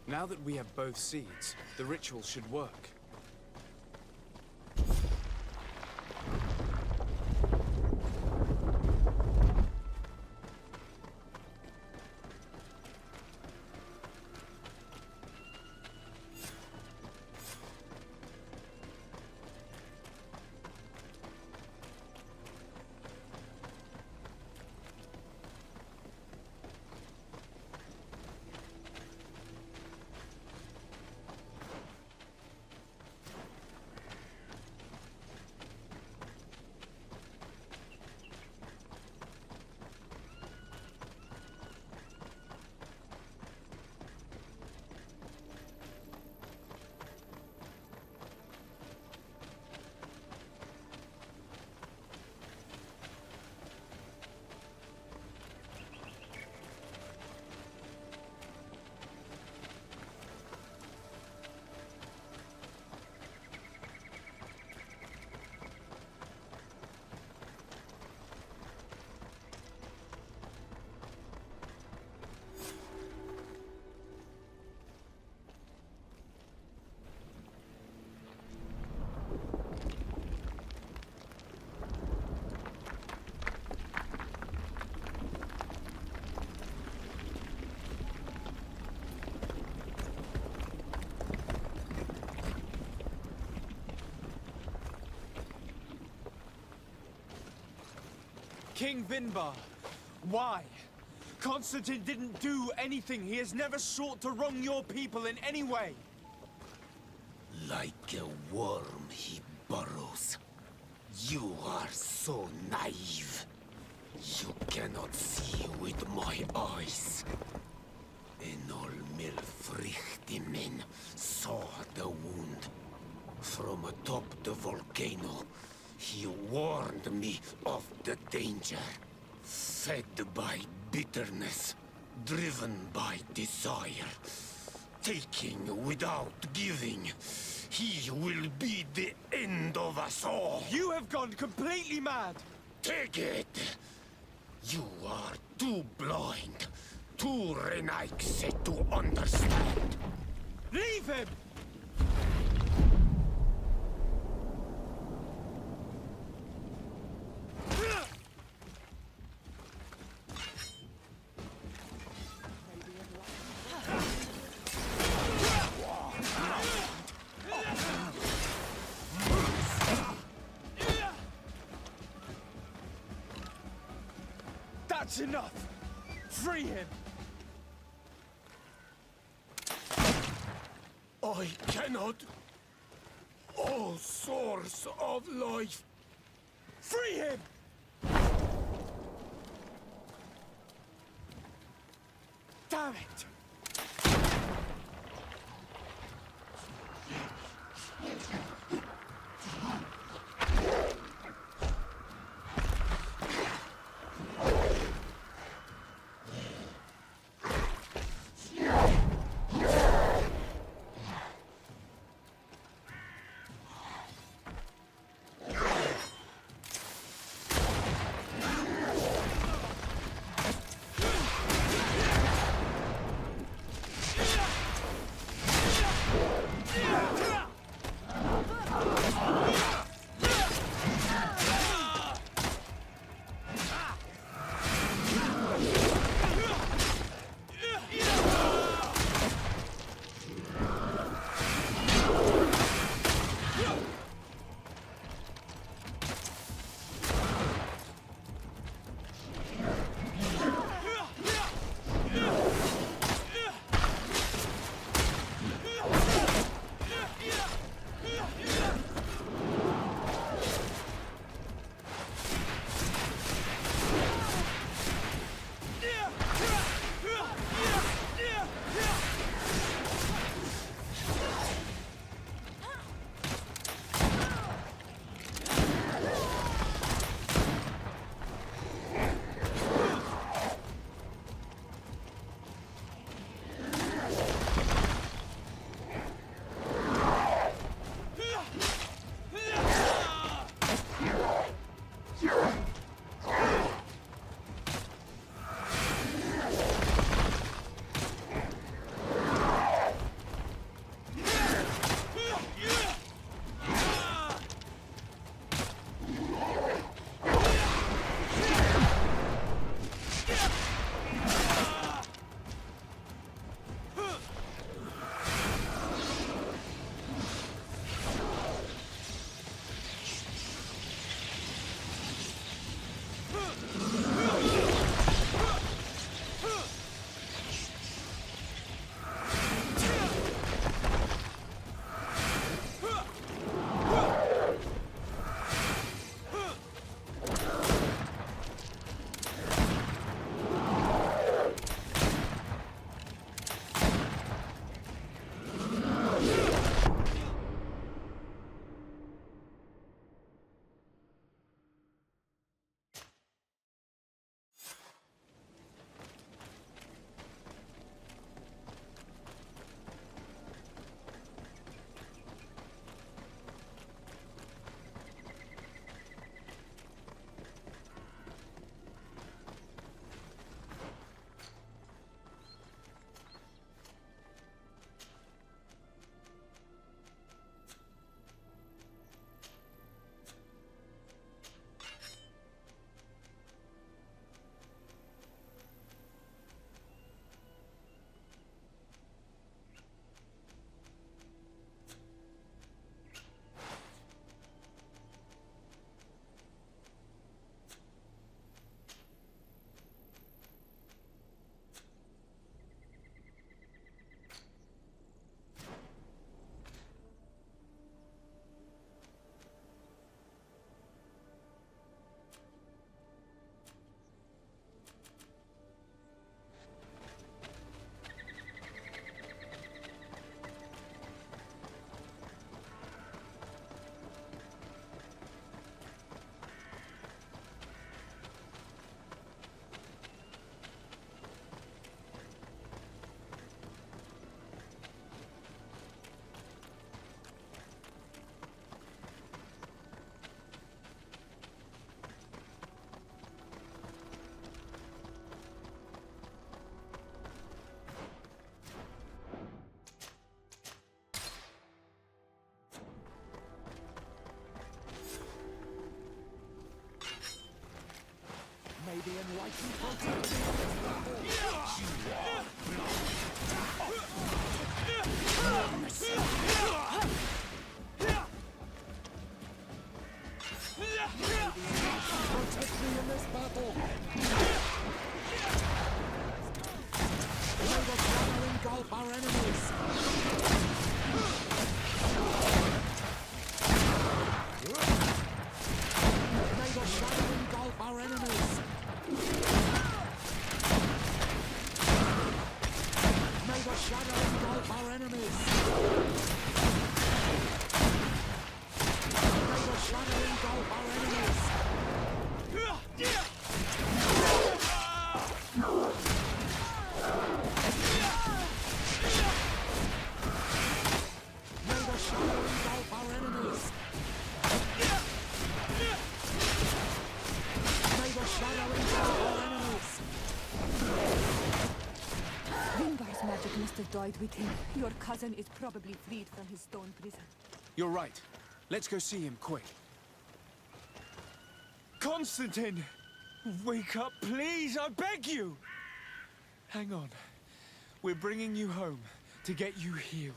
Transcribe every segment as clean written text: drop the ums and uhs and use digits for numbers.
Now that we have both seeds, the ritual should work. King Vinbar, why? Constantine didn't do anything. He has never sought to wrong your people in any way. Like a worm he burrows. You are so naive. You cannot see with my eyes. Enol Milfrichtimin saw the wound. From atop the volcano, he warned me of the danger. Fed by bitterness, driven by desire, taking without giving, he will be the end of us all. You have gone completely mad! Take it! You are too blind, too renaixed to understand. Leave him! That's enough! Free him! I cannot. O source of life! Free him! Damn it! May the enlightened protect me in this battle. May the shadow engulf our enemies. May the shadow engulf our enemies. May the shadow engulf our enemies. May the shadow engulf our enemies. May the shadow engulf our enemies. May the shadow engulf our enemies. Ringar's magic must have died with him. Your cousin is probably freed from his stone prison. You're right. Let's go see him quick. Constantine! Wake up, please! I beg you! Hang on. We're bringing you home to get you healed.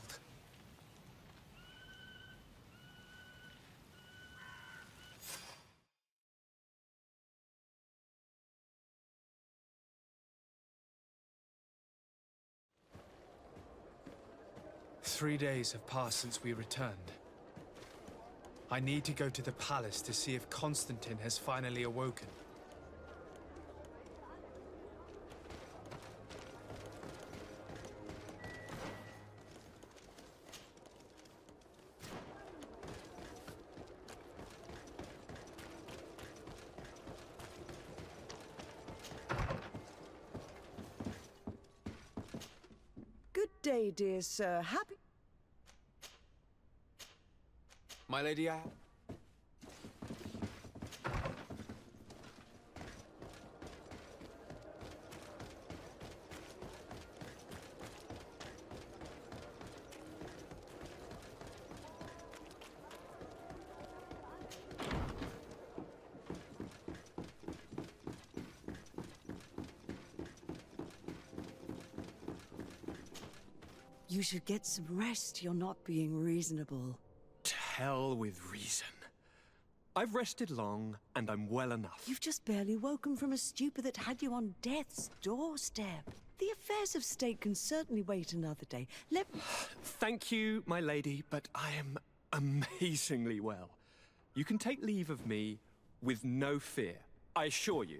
Three days have passed since we returned. I need to go to the palace to see if Constantine has finally awoken. Good day, dear sir. Happy... My lady, You should get some rest. You're not being reasonable. To hell with reason. I've rested long, and I'm well enough. You've just barely woken from a stupor that had you on death's doorstep. The affairs of state can certainly wait another day. Let me... Thank you, my lady, but I am amazingly well. You can take leave of me with no fear, I assure you.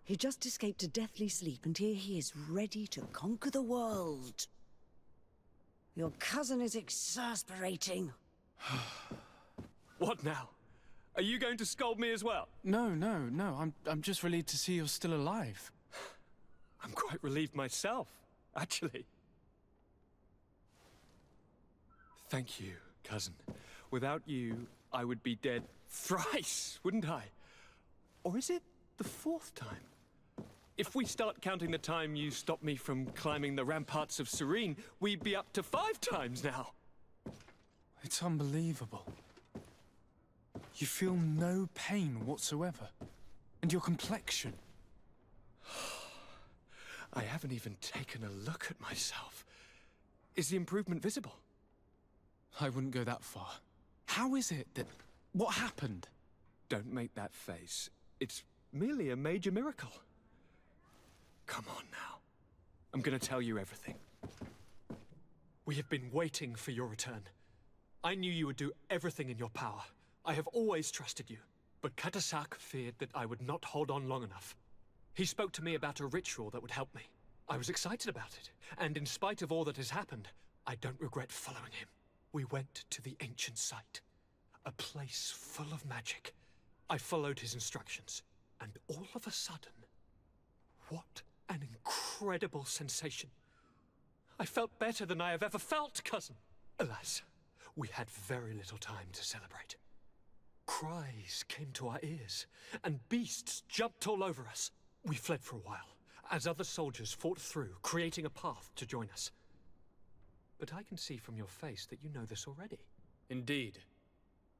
He just escaped a deathly sleep, and here he is, ready to conquer the world. Your cousin is exasperating. What now? Are you going to scold me as well? No. I'm just relieved to see you're still alive. I'm quite relieved myself, actually. Thank you, cousin. Without you, I would be dead thrice, wouldn't I? Or is it the fourth time? If we start counting the time you stopped me from climbing the ramparts of Serene, we'd be up to 5 times now. It's unbelievable. You feel no pain whatsoever. And your complexion. I haven't even taken a look at myself. Is the improvement visible? I wouldn't go that far. How is it that... What happened? Don't make that face. It's merely a major miracle. Come on now. I'm gonna tell you everything. We have been waiting for your return. I knew you would do everything in your power. I have always trusted you. But Katasak feared that I would not hold on long enough. He spoke to me about a ritual that would help me. I was excited about it, and in spite of all that has happened, I don't regret following him. We went to the ancient site, a place full of magic. I followed his instructions, and all of a sudden, what an incredible sensation. I felt better than I have ever felt, cousin. Alas, we had very little time to celebrate. Cries came to our ears, and beasts jumped all over us. We fled for a while, as other soldiers fought through, creating a path to join us. But I can see from your face that you know this already. Indeed.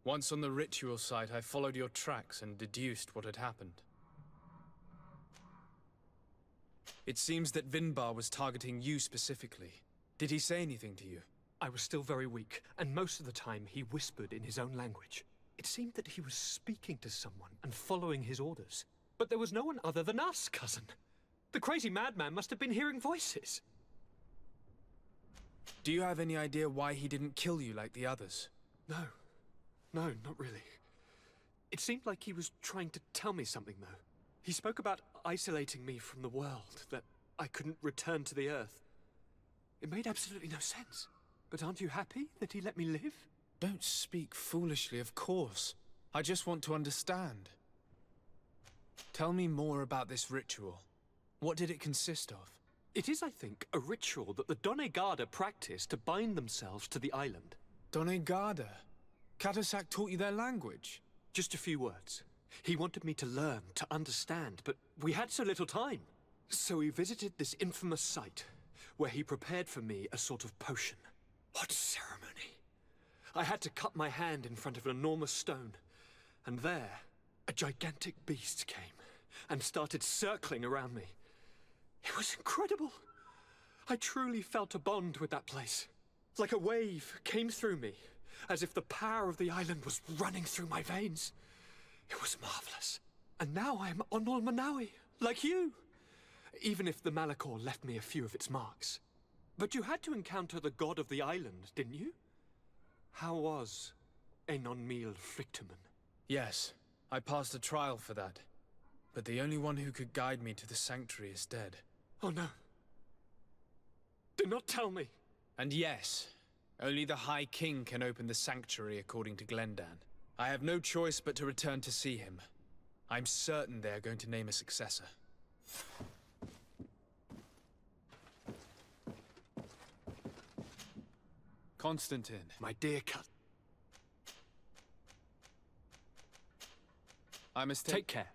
Once on the ritual site, I followed your tracks and deduced what had happened. It seems that Vinbar was targeting you specifically. Did he say anything to you? I was still very weak, and most of the time he whispered in his own language. It seemed that he was speaking to someone and following his orders. But there was no one other than us, cousin. The crazy madman must have been hearing voices. Do you have any idea why he didn't kill you like the others? No, not really. It seemed like he was trying to tell me something, though. He spoke about isolating me from the world, that I couldn't return to the Earth. It made absolutely no sense. But aren't you happy that he let me live? Don't speak foolishly, of course. I just want to understand. Tell me more about this ritual. What did it consist of? It is, I think, a ritual that the Donegada practice to bind themselves to the island. Donegada? Katasak taught you their language? Just a few words. He wanted me to learn, to understand, but we had so little time. So we visited this infamous site, where he prepared for me a sort of potion. What ceremony! I had to cut my hand in front of an enormous stone, and there, a gigantic beast came and started circling around me. It was incredible. I truly felt a bond with that place. Like a wave came through me, as if the power of the island was running through my veins. It was marvelous. And now I am Onol Manawi, like you. Even if the Malachor left me a few of its marks. But you had to encounter the god of the island, didn't you? How was Enon Mil Frictumen? Yes, I passed a trial for that. But the only one who could guide me to the sanctuary is dead. Oh no. Do not tell me. And yes, only the High King can open the sanctuary according to Glendan. I have no choice but to return to see him. I'm certain they're going to name a successor. Constantine. My dear cousin. I must Take care.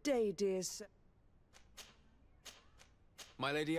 day, dear sir. My lady,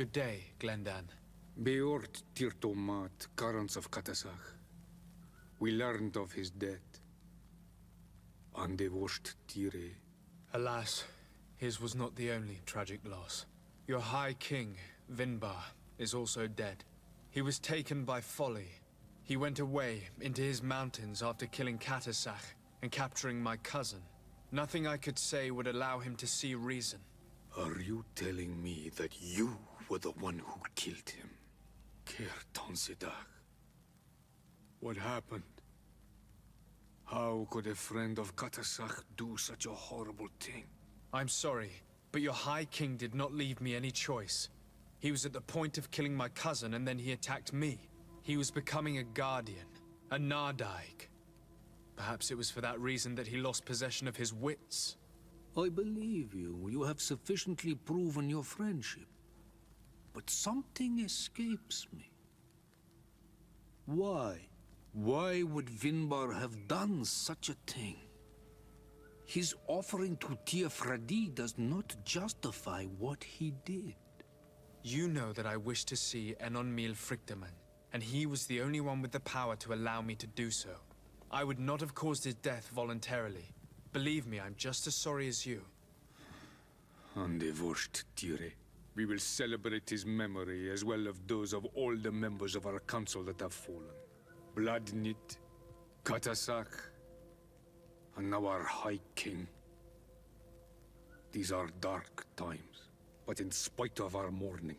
Good day, Glendan. Beort Tirtomat, currents of Katasach. We learned of his death. Andevosht Tire. Alas, his was not the only tragic loss. Your High King, Vinbar, is also dead. He was taken by folly. He went away into his mountains after killing Katasach and capturing my cousin. Nothing I could say would allow him to see reason. Are you telling me that you were the one who killed him? Kirtan Sidak. What happened? How could a friend of Katasach do such a horrible thing? I'm sorry, but your High King did not leave me any choice. He was at the point of killing my cousin, and then he attacked me. He was becoming a guardian, a Nardaig. Perhaps it was for that reason that he lost possession of his wits. I believe you. You have sufficiently proven your friendship. But something escapes me. Why? Why would Vinbar have done such a thing? His offering to Tiafradi does not justify what he did. You know that I wish to see Enon Mil Frichtemann, and he was the only one with the power to allow me to do so. I would not have caused his death voluntarily. Believe me, I'm just as sorry as you. Andevosht Tire. We will celebrate his memory as well as those of all the members of our council that have fallen. Bloodnit, Katasach, and now our High King. These are dark times, but in spite of our mourning,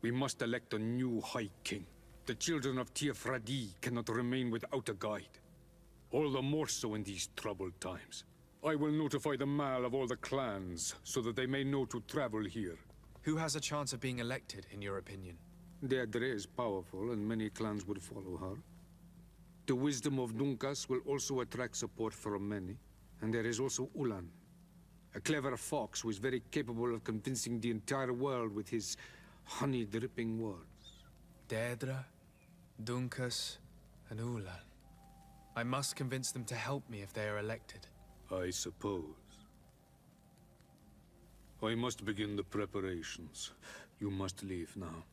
we must elect a new High King. The children of Tiafradi cannot remain without a guide. All the more so in these troubled times. I will notify the Mal of all the clans, so that they may know to travel here. Who has a chance of being elected, in your opinion? Deirdre is powerful, and many clans would follow her. The wisdom of Dunkas will also attract support from many. And there is also Ulan, a clever fox who is very capable of convincing the entire world with his honey-dripping words. Deirdre, Dunkas, and Ulan. I must convince them to help me if they are elected. I suppose. I must begin the preparations. You must leave now.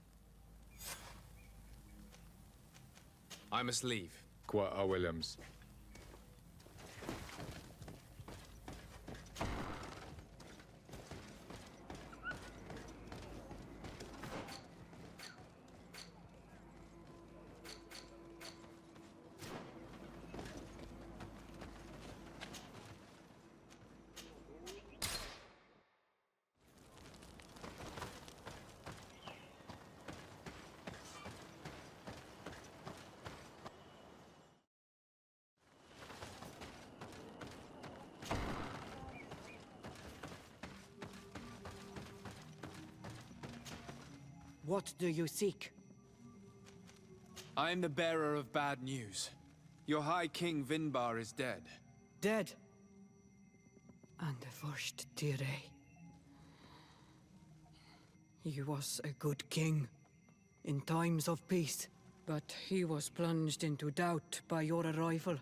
I must leave. Qua Williams. What do you seek? I am the bearer of bad news. Your High King Vinbar is dead. Dead. And the first Tire. He was a good king in times of peace, but he was plunged into doubt by your arrival.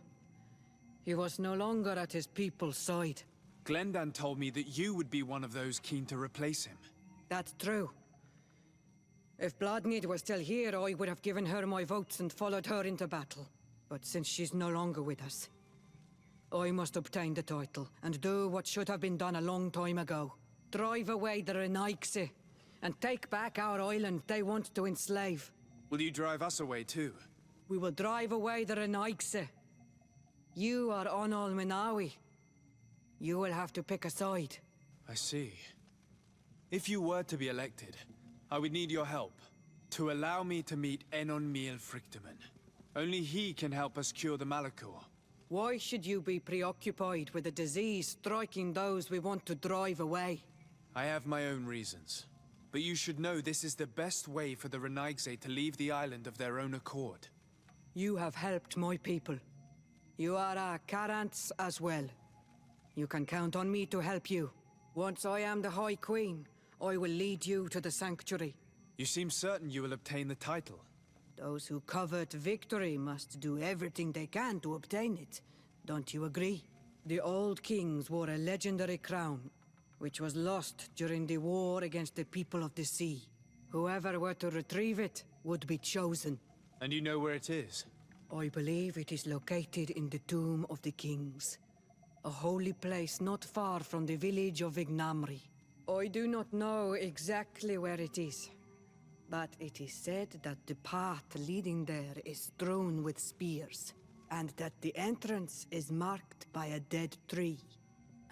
He was no longer at his people's side. Glendan told me that you would be one of those keen to replace him. That's true. If Bloodnid were still here, I would have given her my votes and followed her into battle. But since she's no longer with us, I must obtain the title and do what should have been done a long time ago. Drive away the Renaigse and take back our island they want to enslave. Will you drive us away too? We will drive away the Renaigse. You are Onal Minawi. You will have to pick a side. I see. If you were to be elected, I would need your help to allow me to meet Enon Miel Frichtemann. Only he can help us cure the Malachor. Why should you be preoccupied with a disease striking those we want to drive away? I have my own reasons. But you should know this is the best way for the Renaigse to leave the island of their own accord. You have helped my people. You are our Karants as well. You can count on me to help you. Once I am the High Queen, I will lead you to the Sanctuary. You seem certain you will obtain the title. Those who covet victory must do everything they can to obtain it. Don't you agree? The old kings wore a legendary crown, which was lost during the war against the people of the sea. Whoever were to retrieve it would be chosen. And you know where it is? I believe it is located in the Tomb of the Kings, a holy place not far from the village of Ignamri. I do not know exactly where it is, but it is said that the path leading there is strewn with spears, and that the entrance is marked by a dead tree,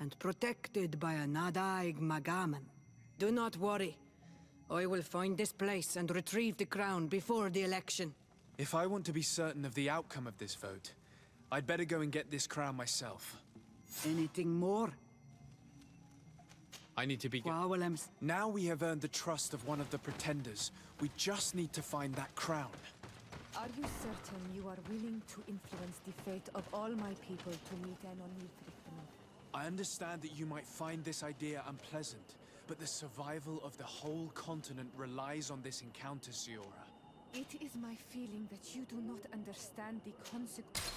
and protected by a Nadaig Magaman. Do not worry. I will find this place and retrieve the crown before the election. If I want to be certain of the outcome of this vote, I'd better go and get this crown myself. Anything more? I need to be... Problems? Now we have earned the trust of one of the pretenders. We just need to find that crown. Are you certain you are willing to influence the fate of all my people to meet Enon Miel Frichtemann? I understand that you might find this idea unpleasant, but the survival of the whole continent relies on this encounter, Siora. It is my feeling that you do not understand the consequences.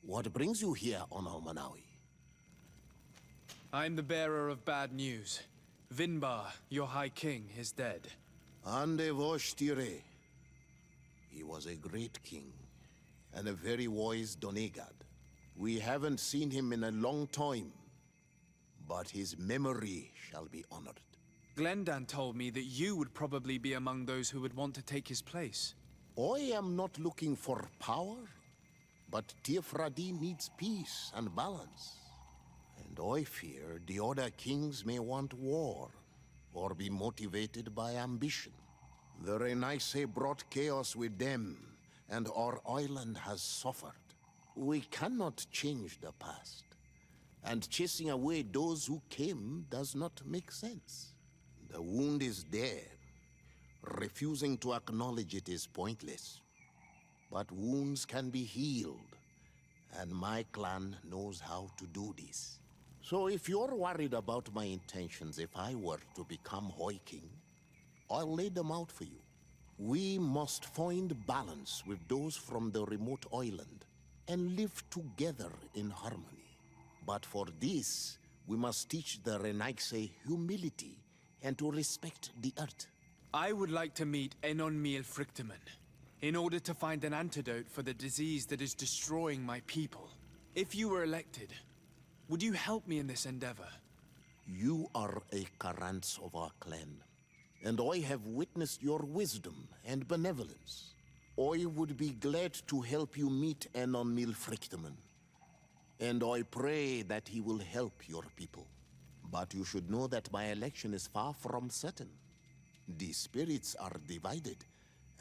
What brings you here, Ono Manawi? I'm the bearer of bad news. Vinbar, your High King, is dead. Ande Voshtire. He was a great king, and a very wise Donegad. We haven't seen him in a long time, but his memory shall be honored. Glendan told me that you would probably be among those who would want to take his place. I am not looking for power, but Tiefradi needs peace and balance. And I fear the other kings may want war, or be motivated by ambition. The Renaigse brought chaos with them, and our island has suffered. We cannot change the past, and chasing away those who came does not make sense. The wound is there. Refusing to acknowledge it is pointless. But wounds can be healed, and my clan knows how to do this. So if you're worried about my intentions if I were to become High King, I'll lay them out for you. We must find balance with those from the remote island and live together in harmony. But for this, we must teach the Renaigse humility and to respect the earth. I would like to meet Enon Miel Frichtemann, in order to find an antidote for the disease that is destroying my people. If you were elected, would you help me in this endeavor? You are a Karants of our clan, and I have witnessed your wisdom and benevolence. I would be glad to help you meet Enon Miel Frichtemann, and I pray that he will help your people. But you should know that my election is far from certain. The spirits are divided,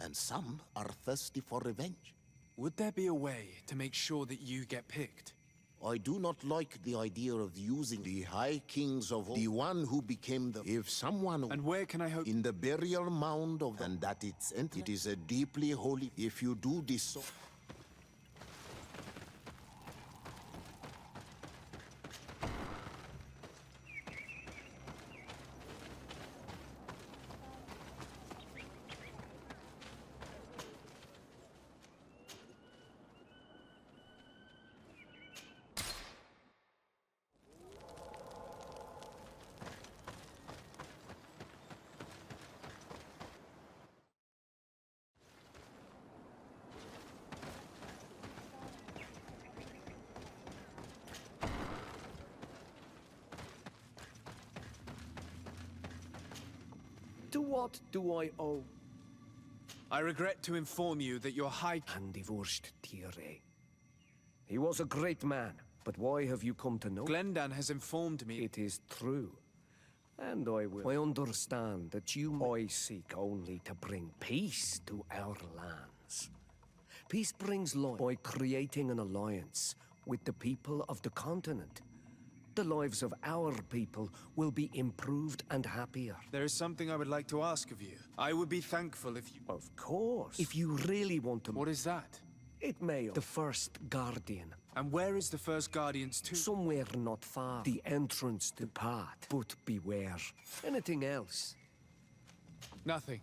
and some are thirsty for revenge. Would there be a way to make sure that you get picked? I do not like the idea of using the High Kings of the one who became the... If someone... And where can I hope... In the burial mound of... And that its entrance. It is a deeply holy... If you do this... what do I owe? I regret to inform you that your high... And divorced Tire. He was a great man, but why have you come to know? Glendan has informed me... It is true. And I will. I understand that I seek only to bring peace to our lands. Peace brings life by creating an alliance with the people of the continent. The lives of our people will be improved and happier. There is something I would like to ask of you. I would be thankful if you... Of course. If you really want to... What is that? It may... The first guardian. And where is the first guardian's tomb? Somewhere not far. The entrance to the path. But beware. Anything else? Nothing.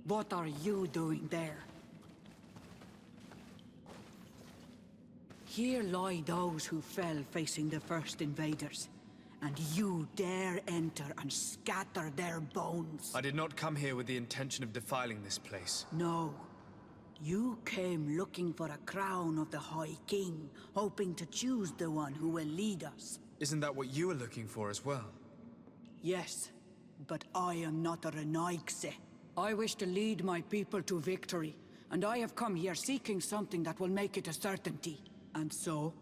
What are you doing there? Here lie those who fell facing the first invaders, and you dare enter and scatter their bones. I did not come here with the intention of defiling this place. No. You came looking for a crown of the High King, hoping to choose the one who will lead us. Isn't that what you were looking for as well? Yes, but I am not a Renaigse. I wish to lead my people to victory, and I have come here seeking something that will make it a certainty. And so,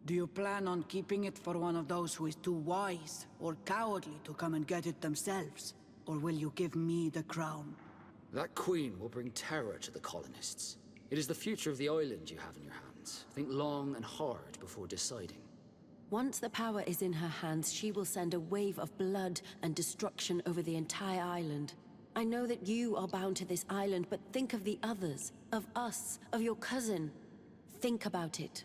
do you plan on keeping it for one of those who is too wise or cowardly to come and get it themselves? Or will you give me the crown? That queen will bring terror to the colonists. It is the future of the island you have in your hands. Think long and hard before deciding. Once the power is in her hands, she will send a wave of blood and destruction over the entire island. I know that you are bound to this island, but think of the others, of us, of your cousin. Think about it.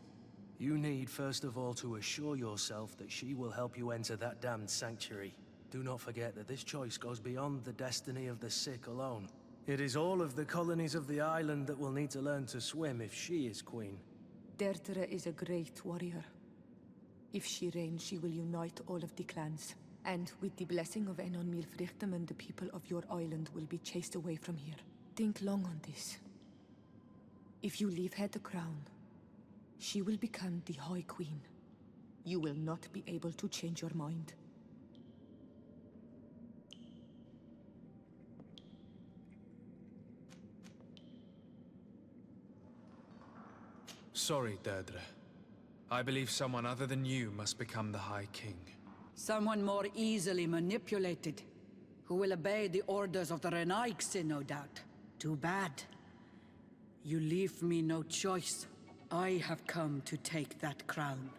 You need, first of all, to assure yourself that she will help you enter that damned sanctuary. Do not forget that this choice goes beyond the destiny of the sick alone. It is all of the colonies of the island that will need to learn to swim if she is queen. Deirdre is a great warrior. If she reigns, she will unite all of the clans. And with the blessing of Enon Milfrichtem, the people of your island will be chased away from here. Think long on this. If you leave her the crown, she will become the High Queen. You will not be able to change your mind. Sorry, Deirdre. I believe someone other than you must become the High King. Someone more easily manipulated, who will obey the orders of the Renaigse, no doubt. Too bad. You leave me no choice. I have come to take that crown,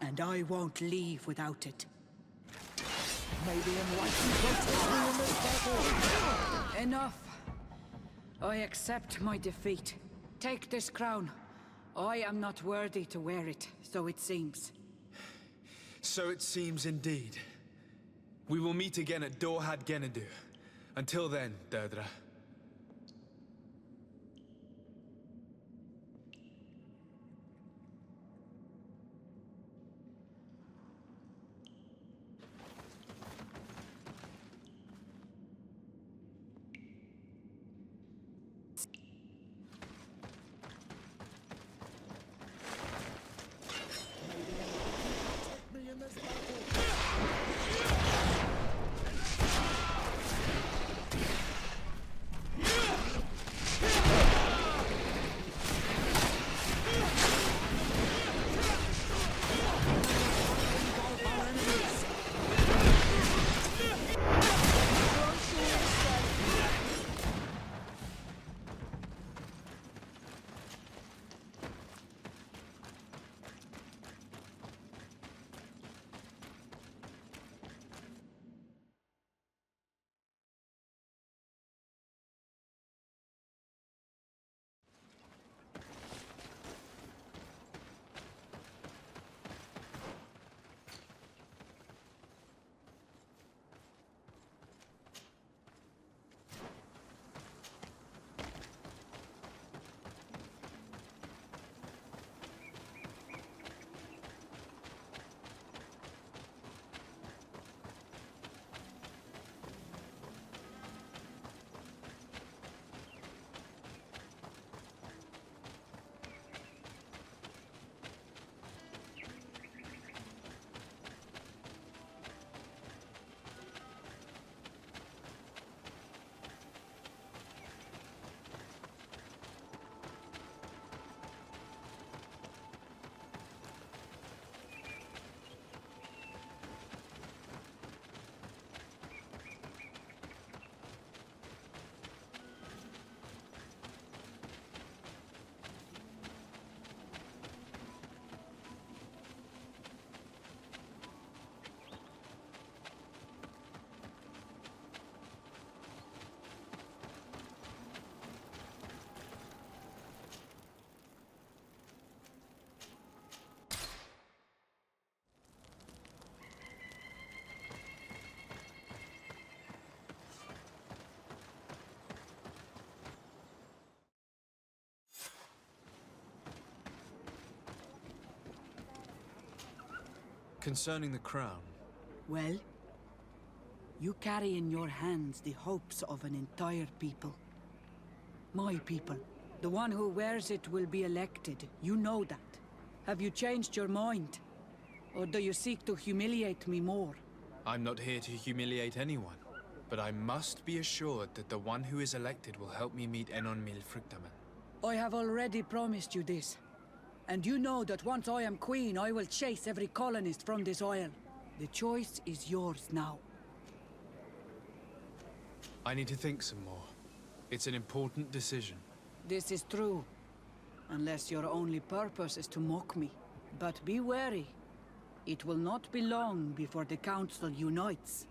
and I won't leave without it. Maybe Enough. I accept my defeat. Take this crown. I am not worthy to wear it, so it seems. So it seems indeed. We will meet again at Dorhad Genadu. Until then, Deirdre. Concerning the crown. Well, you carry in your hands the hopes of an entire people. My people. The one who wears it will be elected. You know that. Have you changed your mind? Or do you seek to humiliate me more? I'm not here to humiliate anyone. But I must be assured that the one who is elected will help me meet Enon Milfrictamen. I have already promised you this. And you know that once I am queen, I will chase every colonist from this isle. The choice is yours now. I need to think some more. It's an important decision. This is true. Unless your only purpose is to mock me. But be wary. It will not be long before the Council unites.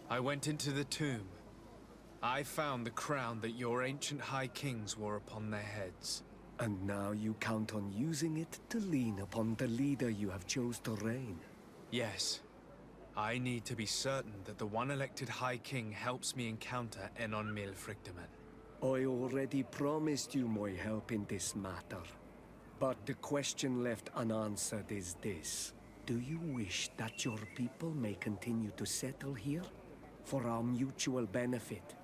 I went into the tomb. I found the crown that your ancient High Kings wore upon their heads. And now you count on using it to lean upon the leader you have chose to reign. Yes. I need to be certain that the one elected High King helps me encounter Enon Milfrictamen. I already promised you my help in this matter. But the question left unanswered is this. Do you wish that your people may continue to settle here? For our mutual benefit?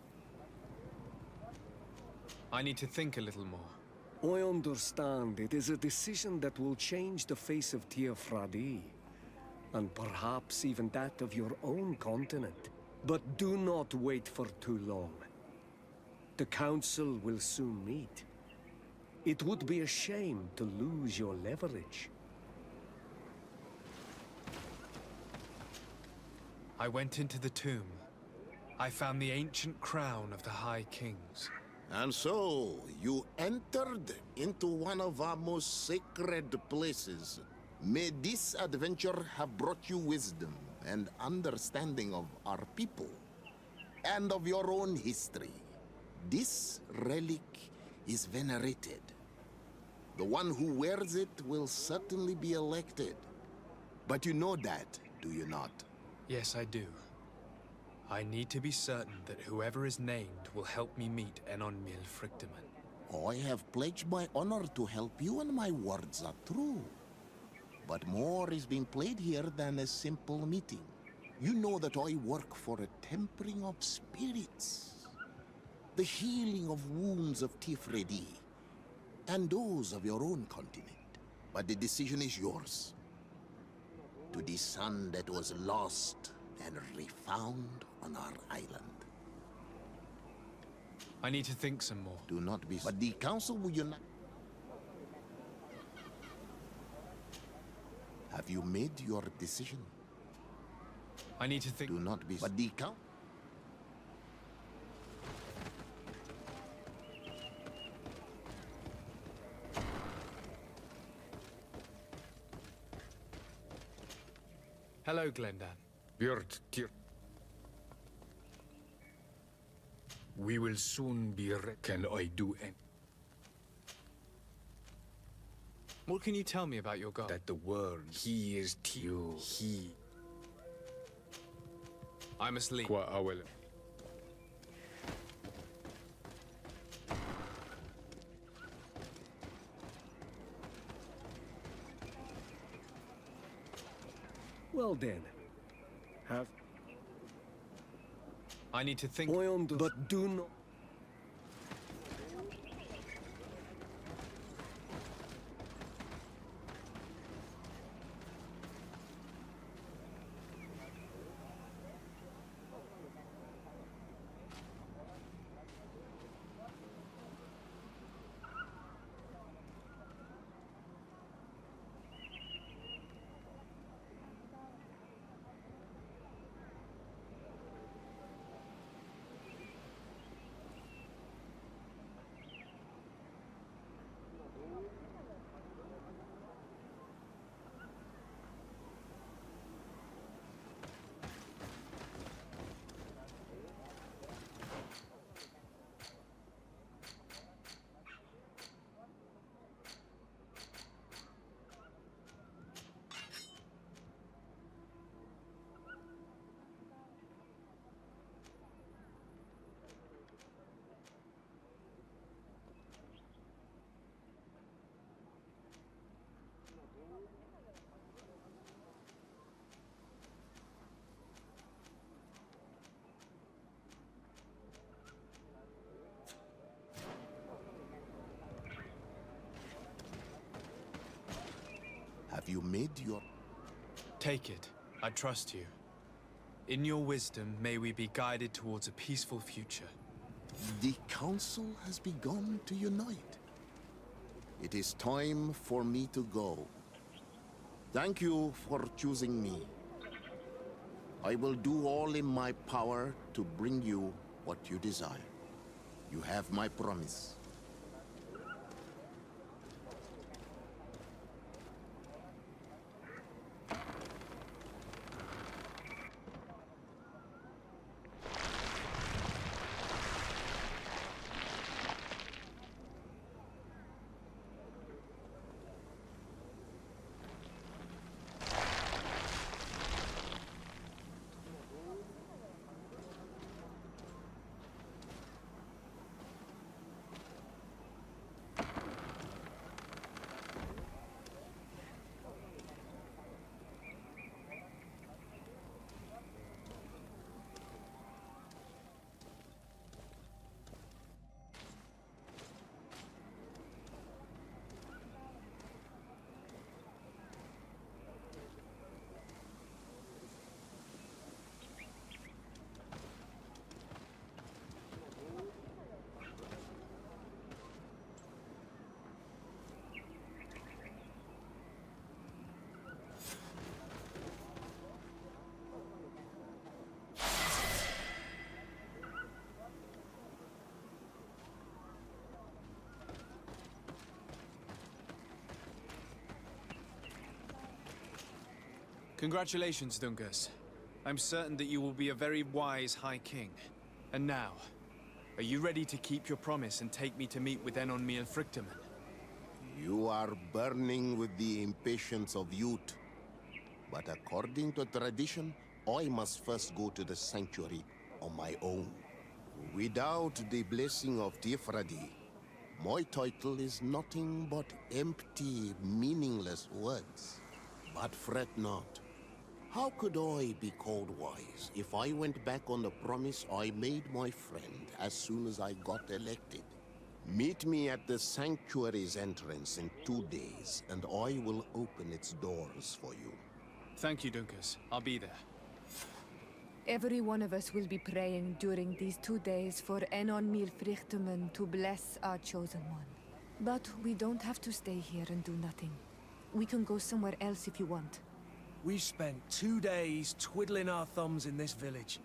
I need to think a little more. I understand it is a decision that will change the face of Teofradi, and perhaps even that of your own continent. But do not wait for too long. The Council will soon meet. It would be a shame to lose your leverage. I went into the tomb. I found the ancient crown of the High Kings. And so, you entered into one of our most sacred places. May this adventure have brought you wisdom and understanding of our people, and of your own history. This relic is venerated. The one who wears it will certainly be elected. But you know that, do you not? Yes, I do. I need to be certain that whoever is named will help me meet Enon Milfrictamen. I have pledged my honor to help you, and my words are true. But more is being played here than a simple meeting. You know that I work for a tempering of spirits, the healing of wounds of Tifredi, and those of your own continent. But the decision is yours. To the son that was lost and refound on our island. I need to think some more. Do not be... But the council will unite... Have you made your decision? I need to think... Do not be... But the council... Hello, Glendan. Björn, dear. We will soon be Can I do any? What can you tell me about your god? That the word he is you. He. I must leave. Qua awel. Well then, I need to think... But do not... you made your... Take it. I trust you. In your wisdom, may we be guided towards a peaceful future. The Council has begun to unite. It is time for me to go. Thank you for choosing me. I will do all in my power to bring you what you desire. You have my promise. Congratulations, Dungus. I'm certain that you will be a very wise High King. And now, are you ready to keep your promise and take me to meet with Enon Frichtemann? You are burning with the impatience of youth. But according to tradition, I must first go to the sanctuary on my own. Without the blessing of Tifradi, my title is nothing but empty, meaningless words. But fret not. How could I be called wise if I went back on the promise I made my friend as soon as I got elected? Meet me at the sanctuary's entrance in 2 days, and I will open its doors for you. Thank you, Dunkus. I'll be there. Every one of us will be praying during these 2 days for Enon Frichtemann to bless our chosen one. But we don't have to stay here and do nothing. We can go somewhere else if you want. We spent 2 days twiddling our thumbs in this village.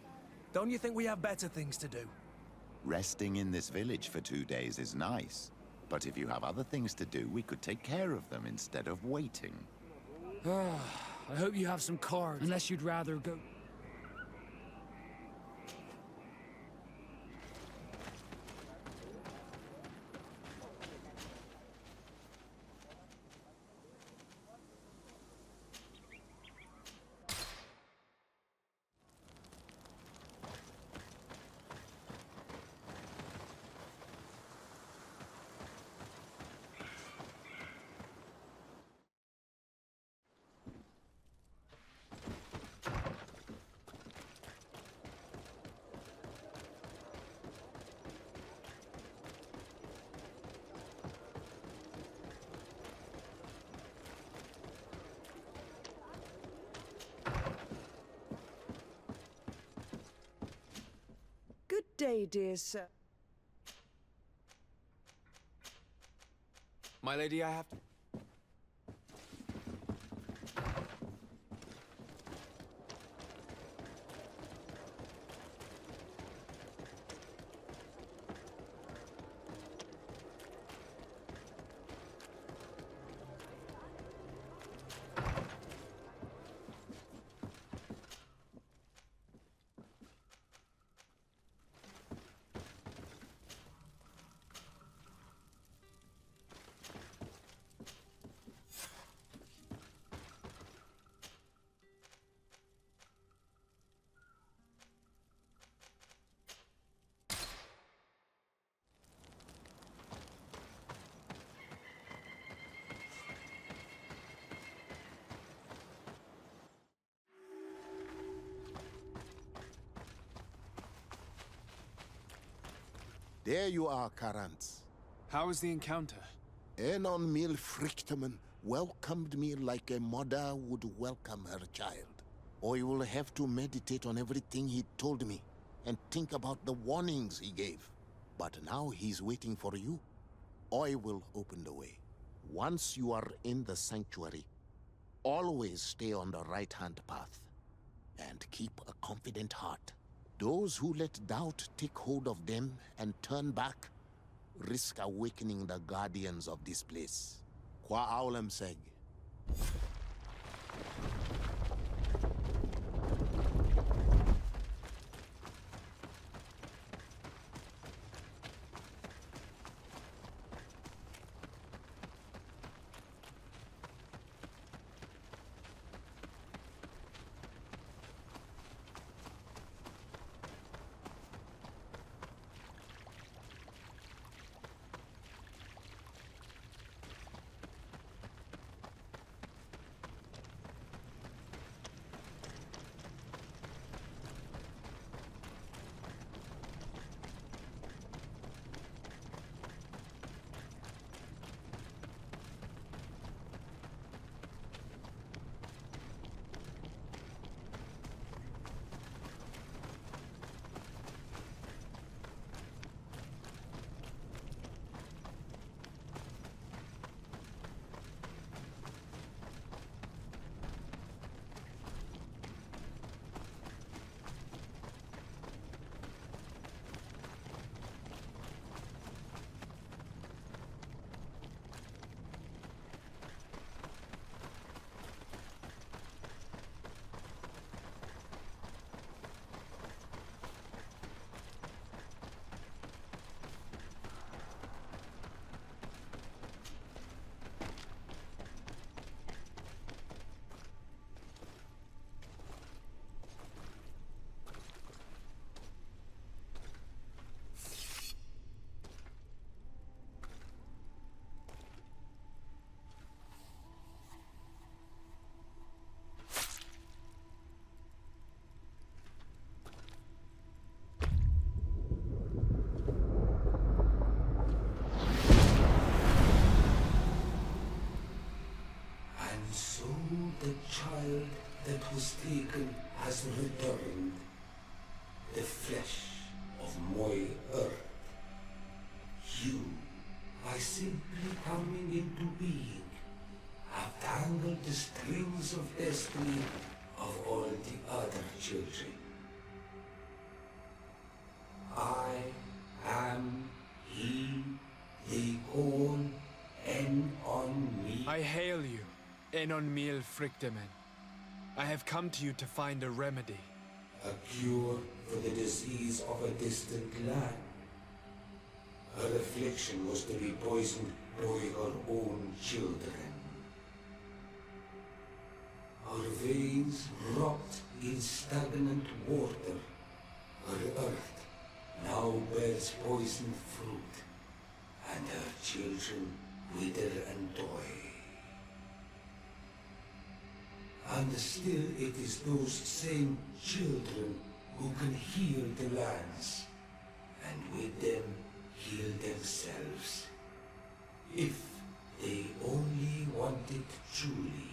Don't you think we have better things to do? Resting in this village for 2 days is nice. But if you have other things to do, we could take care of them instead of waiting. I hope you have some cards, unless you'd rather go... Good day, dear sir. My lady, I have to... There you are, Karantz. How was the encounter? Enon Frichtemann welcomed me like a mother would welcome her child. I will have to meditate on everything he told me and think about the warnings he gave. But now he's waiting for you. I will open the way. Once you are in the sanctuary, always stay on the right-hand path and keep a confident heart. Those who let doubt take hold of them and turn back risk awakening the guardians of this place. Qua aulem seg. So the child that was taken has returned, the flesh of my earth. You, by simply coming into being, have tangled the strings of destiny of all the other children. I am he they call En-on-me. I hail you, En-on-me Frichtemen. I have come to you to find a remedy. A cure for the disease of a distant land. Her affliction was to be poisoned by her own children. Her veins rot in stagnant water. Her earth now bears poisoned fruit, and her children wither and die. And still it is those same children who can heal the lands, and with them heal themselves, if they only want it truly.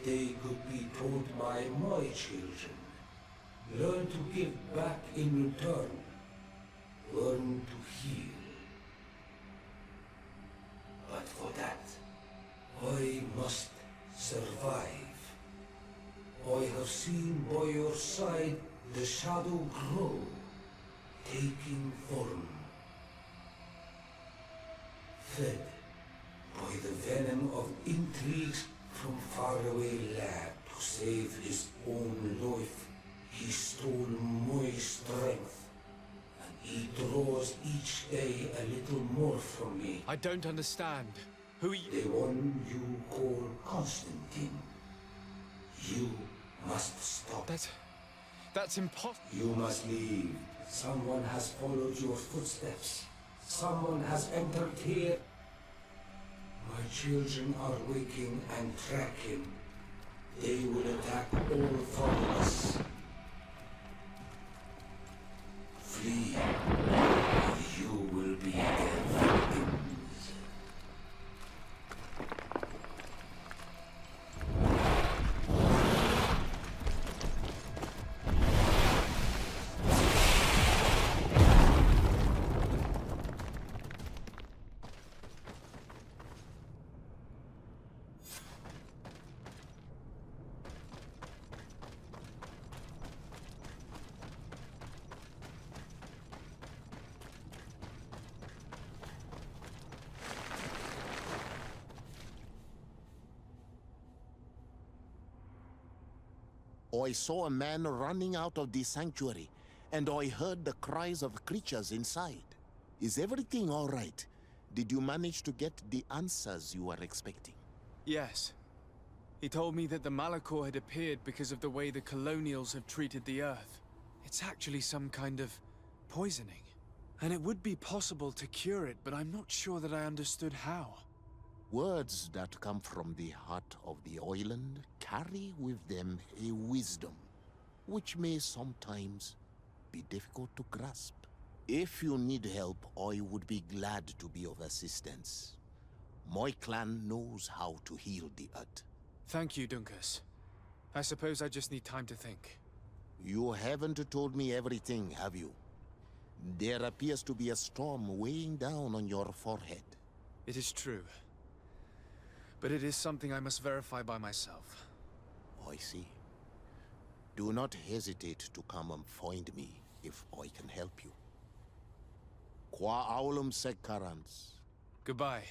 They could be taught by my children, learn to give back in return, learn to heal. But for that, I must survive. I have seen by your side the shadow grow, taking form. Fed by the venom of intrigues from faraway land to save his own life, he stole my strength, and he draws each day a little more from me. I don't understand. Who are you? The one you call Constantine. You must stop. That's impossible. You must leave. Someone has followed your footsteps. Someone has entered here. My children are waking and tracking. They will attack all followers. Flee, or you will be their victims. I saw a man running out of the sanctuary, and I heard the cries of creatures inside. Is everything all right? Did you manage to get the answers you were expecting? Yes. He told me that the Malachor had appeared because of the way the colonials have treated the Earth. It's actually some kind of poisoning. And it would be possible to cure it, but I'm not sure that I understood how. Words that come from the heart of the island carry with them a wisdom, which may sometimes be difficult to grasp. If you need help, I would be glad to be of assistance. My clan knows how to heal the earth. Thank you, Dunkus. I suppose I just need time to think. You haven't told me everything, have you? There appears to be a storm weighing down on your forehead. It is true. But it is something I must verify by myself. I see. Do not hesitate to come and find me if I can help you. Qua aulum secarans. Goodbye.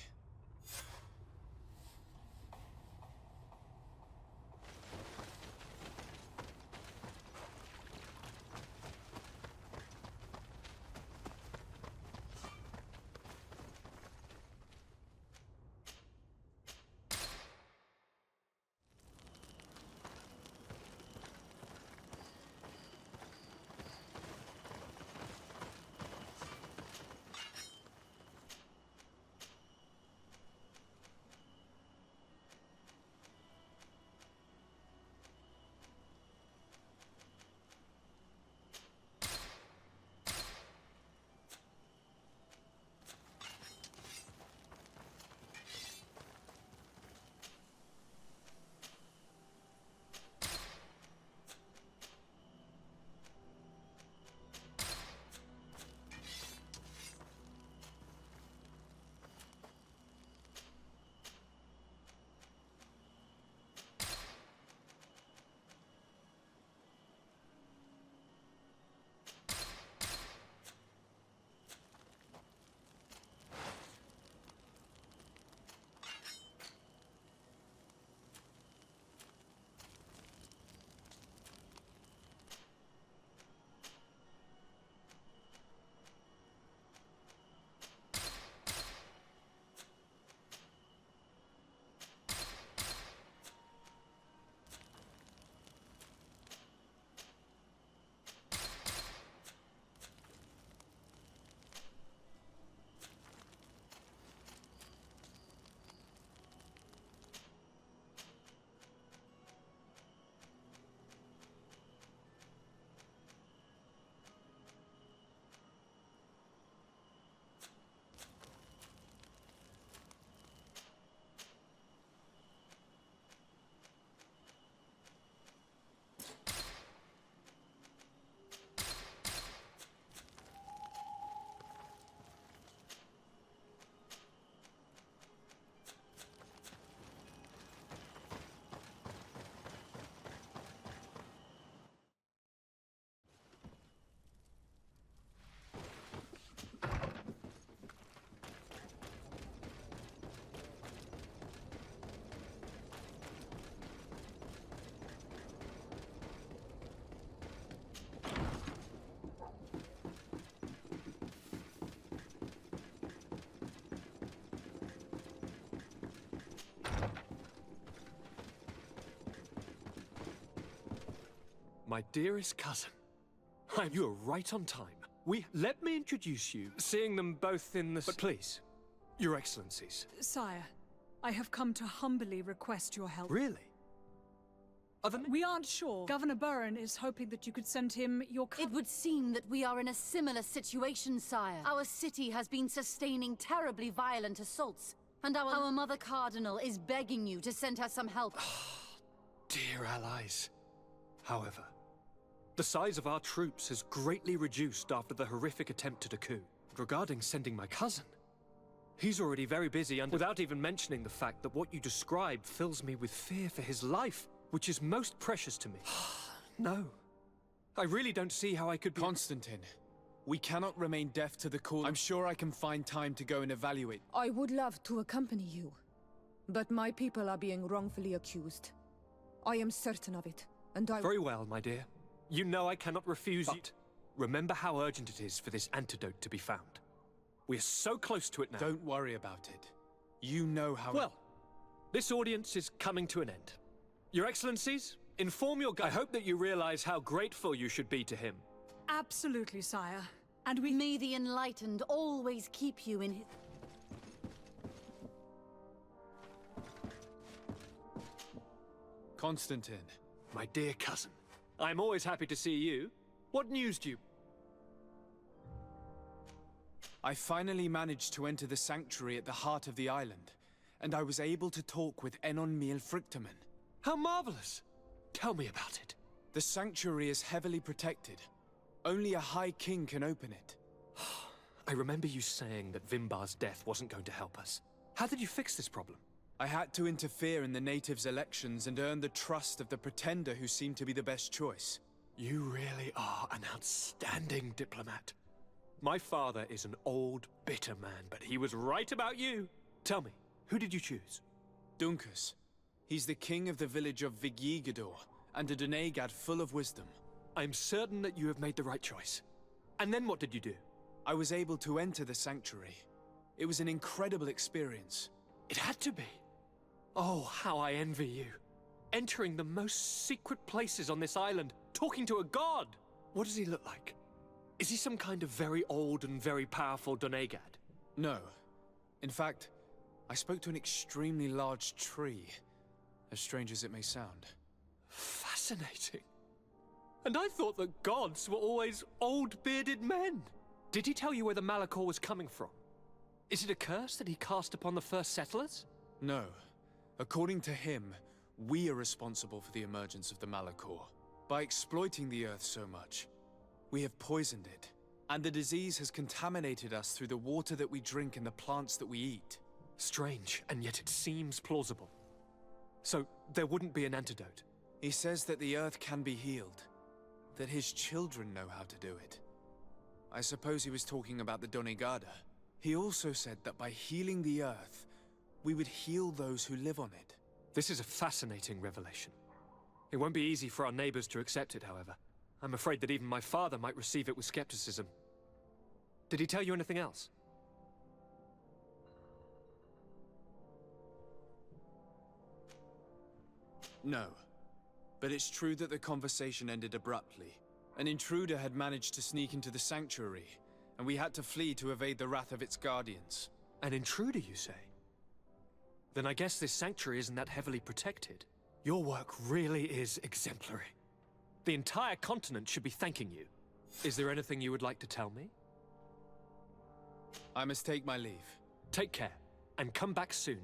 My dearest cousin, you are right on time. Let me introduce you, seeing them both in the... But please, your excellencies. Sire, I have come to humbly request your help. Really? We aren't sure. Governor Burren is hoping that you could send him your... It would seem that we are in a similar situation, sire. Our city has been sustaining terribly violent assaults, and our Mother Cardinal is begging you to send her some help. Dear allies. However, the size of our troops has greatly reduced after the horrific attempt at a coup. Regarding sending my cousin, he's already very busy, and without even mentioning the fact that what you described fills me with fear for his life, which is most precious to me. No. I really don't see how I could be— Constantine, we cannot remain deaf to the call. I'm sure I can find time to go and evaluate. I would love to accompany you, but my people are being wrongfully accused. I am certain of it. And I... Very well, my dear. You know I cannot refuse you. Remember how urgent it is for this antidote to be found. We're so close to it now. Don't worry about it. You know how... Well, this audience is coming to an end. Your Excellencies, inform your guide. I hope that you realize how grateful you should be to him. Absolutely, sire. And we... May the Enlightened always keep you in his... Constantine. My dear cousin, I'm always happy to see you. What news do you... I finally managed to enter the sanctuary at the heart of the island, and I was able to talk with Enon Frichtemann. How marvelous! Tell me about it. The sanctuary is heavily protected. Only a High King can open it. I remember you saying that Vimbar's death wasn't going to help us. How did you fix this problem? I had to interfere in the natives' elections and earn the trust of the pretender who seemed to be the best choice. You really are an outstanding diplomat. My father is an old, bitter man, but he was right about you. Tell me, who did you choose? Dunkus. He's the king of the village of Vigigidor, and a Donegad full of wisdom. I'm certain that you have made the right choice. And then what did you do? I was able to enter the sanctuary. It was an incredible experience. It had to be. Oh, how I envy you. Entering the most secret places on this island, talking to a god. What does he look like? Is he some kind of very old and very powerful Donegad? No. In fact, I spoke to an extremely large tree, as strange as it may sound. Fascinating. And I thought that gods were always old, bearded men. Did he tell you where the Malachor was coming from? Is it a curse that he cast upon the first settlers? No. According to him, we are responsible for the emergence of the Malachor. By exploiting the Earth so much, we have poisoned it, and the disease has contaminated us through the water that we drink and the plants that we eat. Strange, and yet it seems plausible. So, there wouldn't be an antidote? He says that the Earth can be healed, that his children know how to do it. I suppose he was talking about the Donegada. He also said that by healing the Earth, we would heal those who live on it. This is a fascinating revelation. It won't be easy for our neighbors to accept it, however. I'm afraid that even my father might receive it with skepticism. Did he tell you anything else? No. But it's true that the conversation ended abruptly. An intruder had managed to sneak into the sanctuary, and we had to flee to evade the wrath of its guardians. An intruder, you say? Then I guess this sanctuary isn't that heavily protected. Your work really is exemplary. The entire continent should be thanking you. Is there anything you would like to tell me? I must take my leave. Take care, and come back soon.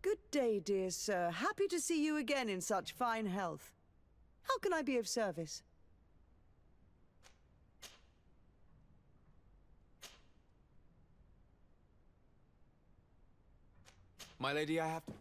Good day, dear sir. Happy to see you again in such fine health. How can I be of service? My lady, I have to...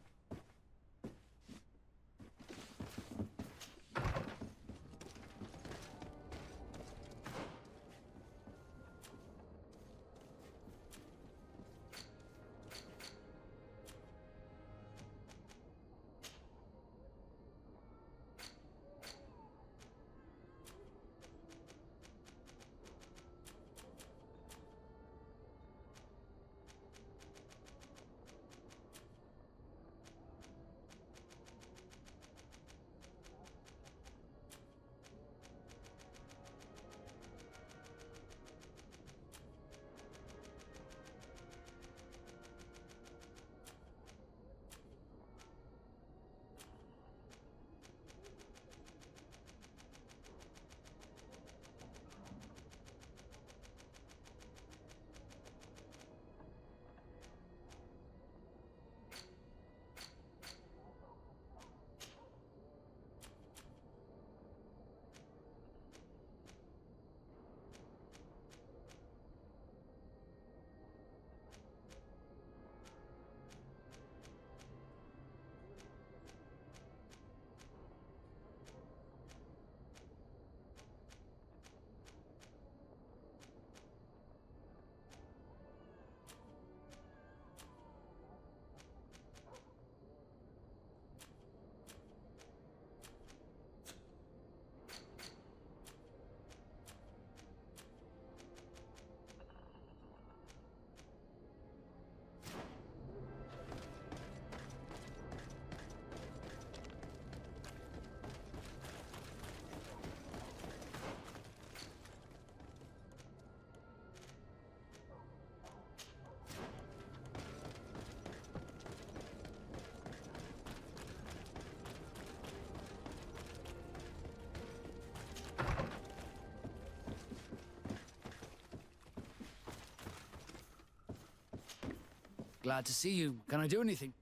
Glad to see you. Can I do anything?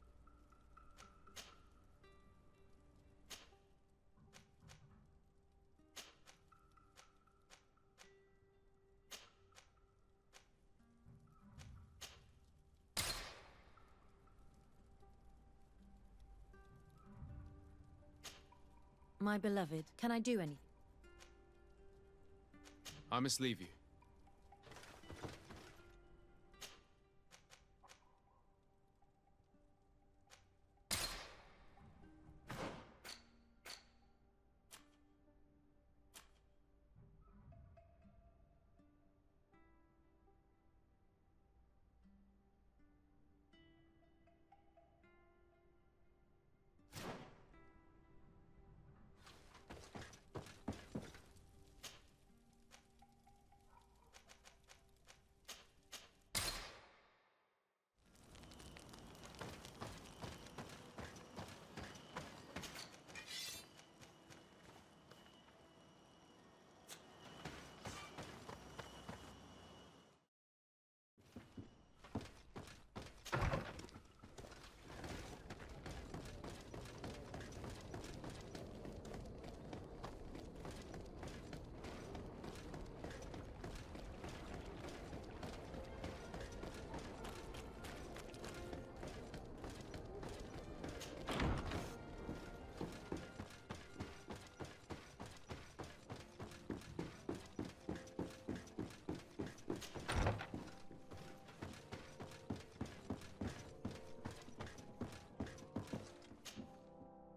My beloved, can I do anything? I must leave you.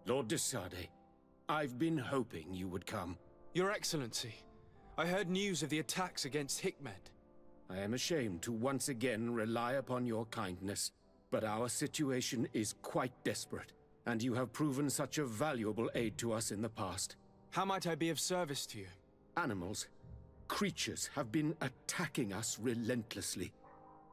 Lord de Sade, I've been hoping you would come. Your Excellency, I heard news of the attacks against Hikmet. I am ashamed to once again rely upon your kindness, but our situation is quite desperate, and you have proven such a valuable aid to us in the past. How might I be of service to you? Animals, creatures have been attacking us relentlessly.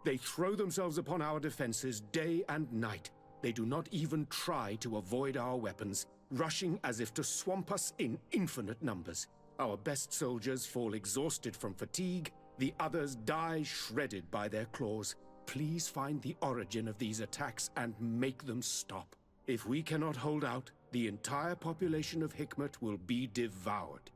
They throw themselves upon our defenses day and night. They do not even try to avoid our weapons, rushing as if to swamp us in infinite numbers. Our best soldiers fall exhausted from fatigue, the others die shredded by their claws. Please find the origin of these attacks and make them stop. If we cannot hold out, the entire population of Hikmet will be devoured.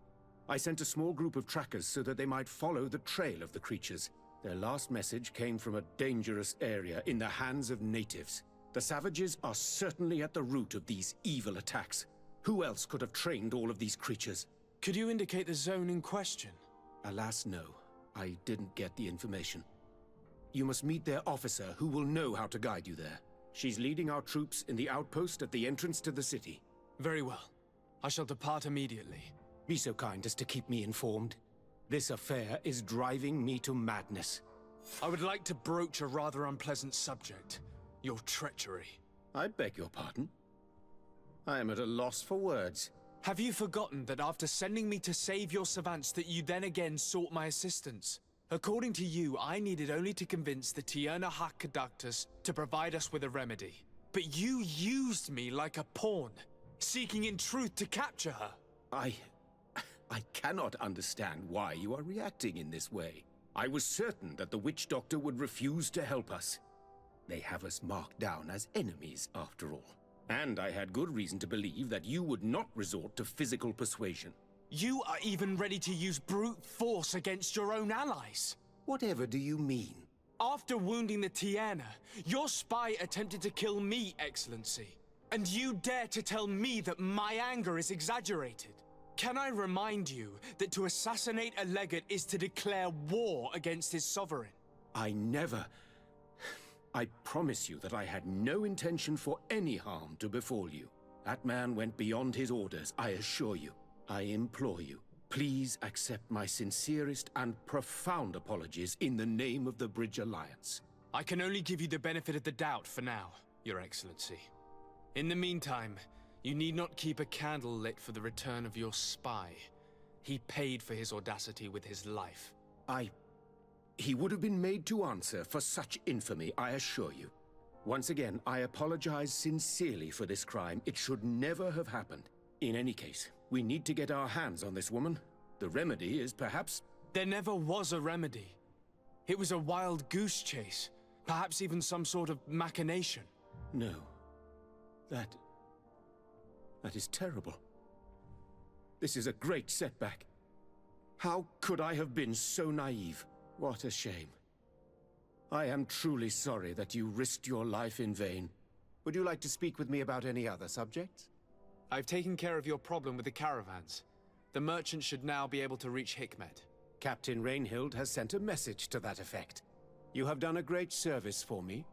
I sent a small group of trackers so that they might follow the trail of the creatures. Their last message came from a dangerous area in the hands of natives. The savages are certainly at the root of these evil attacks. Who else could have trained all of these creatures? Could you indicate the zone in question? Alas, no. I didn't get the information. You must meet their officer, who will know how to guide you there. She's leading our troops in the outpost at the entrance to the city. Very well. I shall depart immediately. Be so kind as to keep me informed. This affair is driving me to madness. I would like to broach a rather unpleasant subject. Your treachery. I beg your pardon? I am at a loss for words. Have you forgotten that after sending me to save your savants that you then again sought my assistance? According to you, I needed only to convince the Tierna Conductors to provide us with a remedy. But you used me like a pawn, seeking in truth to capture her. I cannot understand why you are reacting in this way. I was certain that the witch doctor would refuse to help us. They have us marked down as enemies, after all. And I had good reason to believe that you would not resort to physical persuasion. You are even ready to use brute force against your own allies. Whatever do you mean? After wounding the Tierna, your spy attempted to kill me, Excellency. And you dare to tell me that my anger is exaggerated. Can I remind you that to assassinate a legate is to declare war against his sovereign? I promise you that I had no intention for any harm to befall you. That man went beyond his orders, I assure you. I implore you, please accept my sincerest and profound apologies in the name of the Bridge Alliance. I can only give you the benefit of the doubt for now, Your Excellency. In the meantime, you need not keep a candle lit for the return of your spy. He paid for his audacity with his life. He would have been made to answer for such infamy, I assure you. Once again, I apologize sincerely for this crime. It should never have happened. In any case, we need to get our hands on this woman. The remedy is perhaps... There never was a remedy. It was a wild goose chase, Perhaps even some sort of machination. No. That is terrible. This is a great setback. How could I have been so naive? What a shame. I am truly sorry that you risked your life in vain. Would you like to speak with me about any other subjects? I've taken care of your problem with the caravans. The merchants should now be able to reach Hikmet. Captain Rainhild has sent a message to that effect. You have done a great service for me.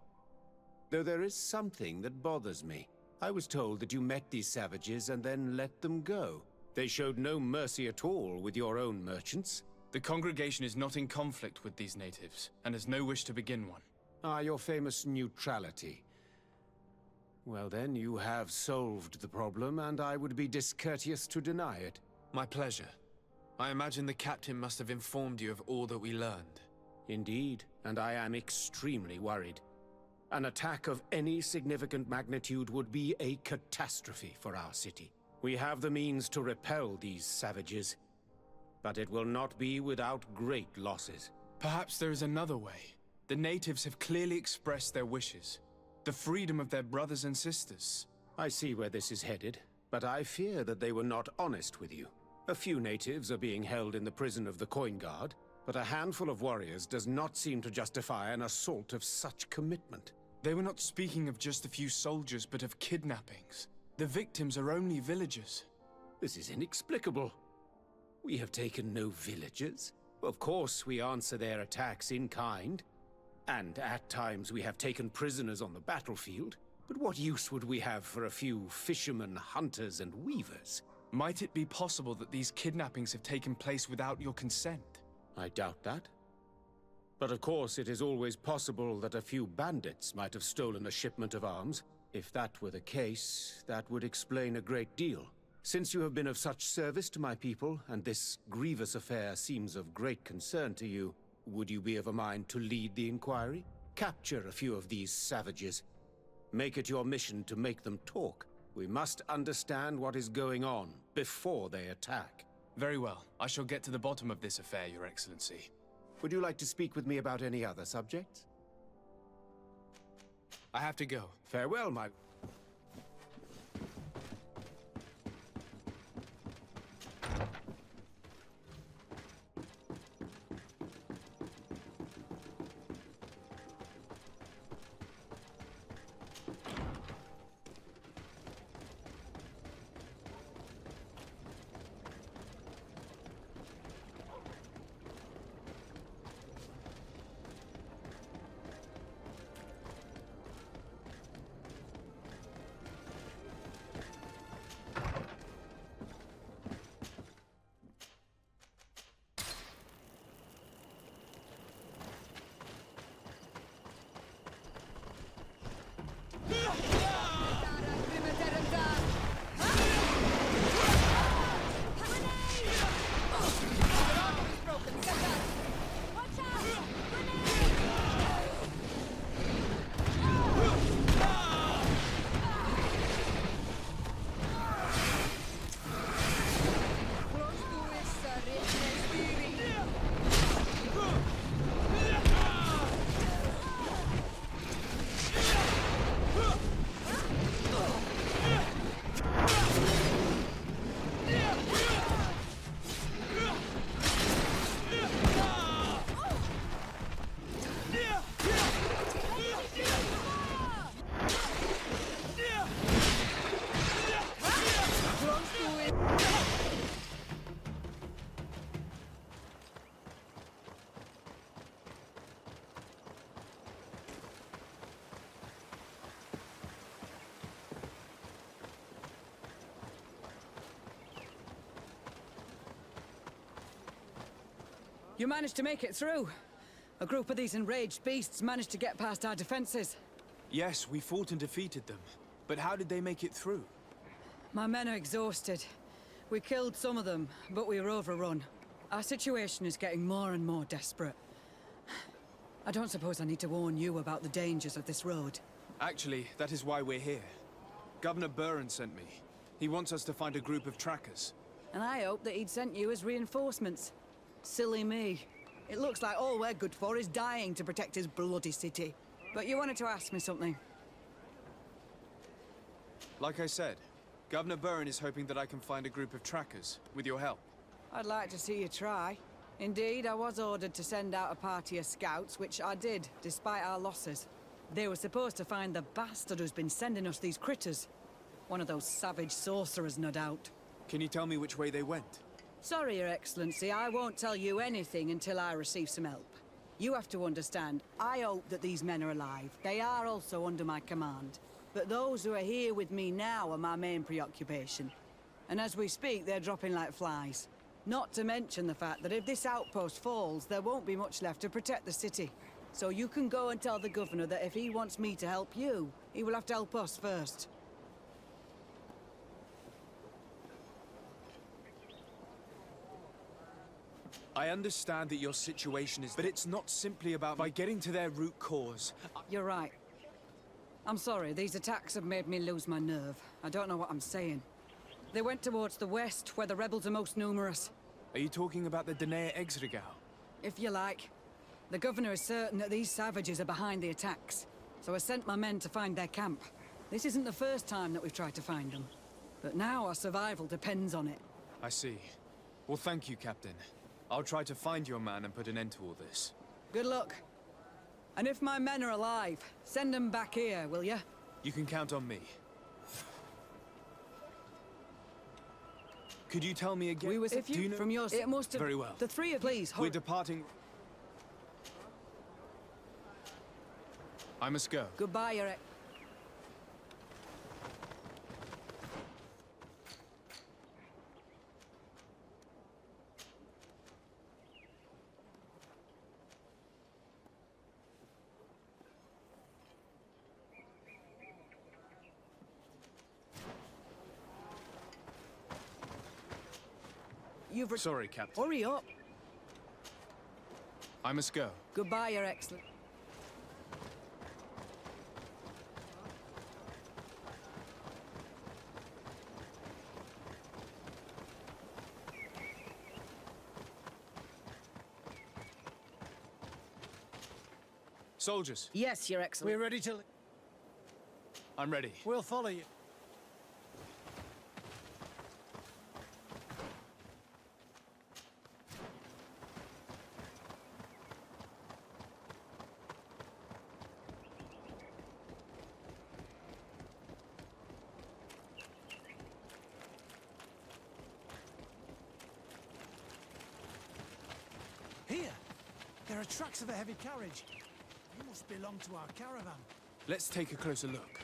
Though there is something that bothers me. I was told that you met these savages and then let them go. They showed no mercy at all with your own merchants. The congregation is not in conflict with these natives, and has no wish to begin one. Ah, your famous neutrality. Well then, you have solved the problem, and I would be discourteous to deny it. My pleasure. I imagine the captain must have informed you of all that we learned. Indeed, and I am extremely worried. An attack of any significant magnitude would be a catastrophe for our city. We have the means to repel these savages, but it will not be without great losses. Perhaps there is another way. The natives have clearly expressed their wishes. The freedom of their brothers and sisters. I see where this is headed, but I fear that they were not honest with you. A few natives are being held in the prison of the Coin Guard, but a handful of warriors does not seem to justify an assault of such commitment. They were not speaking of just a few soldiers, but of kidnappings. The victims are only villagers. This is inexplicable. We have taken no villagers. Of course, we answer their attacks in kind. And at times we have taken prisoners on the battlefield. But what use would we have for a few fishermen, hunters, and weavers? Might it be possible that these kidnappings have taken place without your consent? I doubt that. But of course, it is always possible that a few bandits might have stolen a shipment of arms. If that were the case, that would explain a great deal. Since you have been of such service to my people, and this grievous affair seems of great concern to you, would you be of a mind to lead the inquiry? Capture a few of these savages. Make it your mission to make them talk. We must understand what is going on before they attack. Very well. I shall get to the bottom of this affair, Your Excellency. Would you like to speak with me about any other subjects? I have to go. Farewell, my... You managed to make it through. A group of these enraged beasts managed to get past our defenses. Yes, we fought and defeated them. But how did they make it through? My men are exhausted. We killed some of them, but we were overrun. Our situation is getting more and more desperate. I don't suppose I need to warn you about the dangers of this road. Actually, that is why we're here. Governor Buren sent me. He wants us to find a group of trackers. And I hope that he'd sent you as reinforcements. Silly me. It looks like all we're good for is dying to protect his bloody city. But you wanted to ask me something. Like I said, Governor Burren is hoping that I can find a group of trackers, with your help. I'd like to see you try. Indeed, I was ordered to send out a party of scouts, which I did, despite our losses. They were supposed to find the bastard who's been sending us these critters. One of those savage sorcerers, no doubt. Can you tell me which way they went? Sorry, Your Excellency, I won't tell you anything until I receive some help. You have to understand, I hope that these men are alive. They are also under my command. But those who are here with me now are my main preoccupation. And as we speak, they're dropping like flies. Not to mention the fact that if this outpost falls, there won't be much left to protect the city. So you can go and tell the governor that if he wants me to help you, he will have to help us first. I understand that your situation is... But it's not simply about by getting to their root cause. You're right. I'm sorry, these attacks have made me lose my nerve. I don't know what I'm saying. They went towards the west, where the rebels are most numerous. Are you talking about the Danae Exregau? If you like. The governor is certain that these savages are behind the attacks, so I sent my men to find their camp. This isn't the first time that we've tried to find them, but now our survival depends on it. I see. Well, thank you, Captain. I'll try to find your man and put an end to all this. Good luck. And if my men are alive, send them back here, will you? You can count on me. Could you tell me again? We was do you know? From yours. It must have... Very well. The three of... Please, We're departing... I must go. Goodbye, Your Ex... Sorry, Captain. Hurry up. I must go. Goodbye, Your Excellency. Soldiers. Yes, Your Excellency. We're ready to... I'm ready. We'll follow you. Here! There are tracks of a heavy carriage. They must belong to our caravan. Let's take a closer look.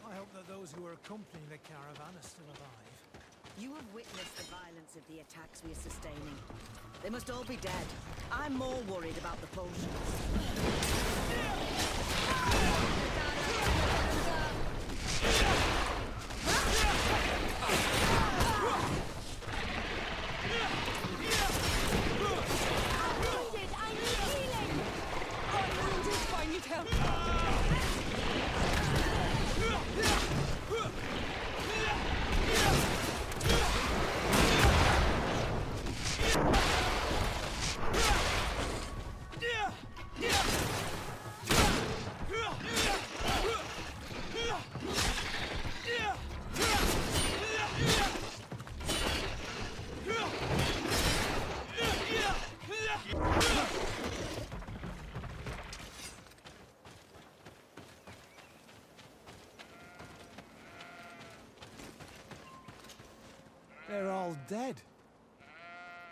I hope that those who are accompanying the caravan are still alive. You have witnessed the violence of the attacks we are sustaining. They must all be dead. I'm more worried about the potions. They're all dead.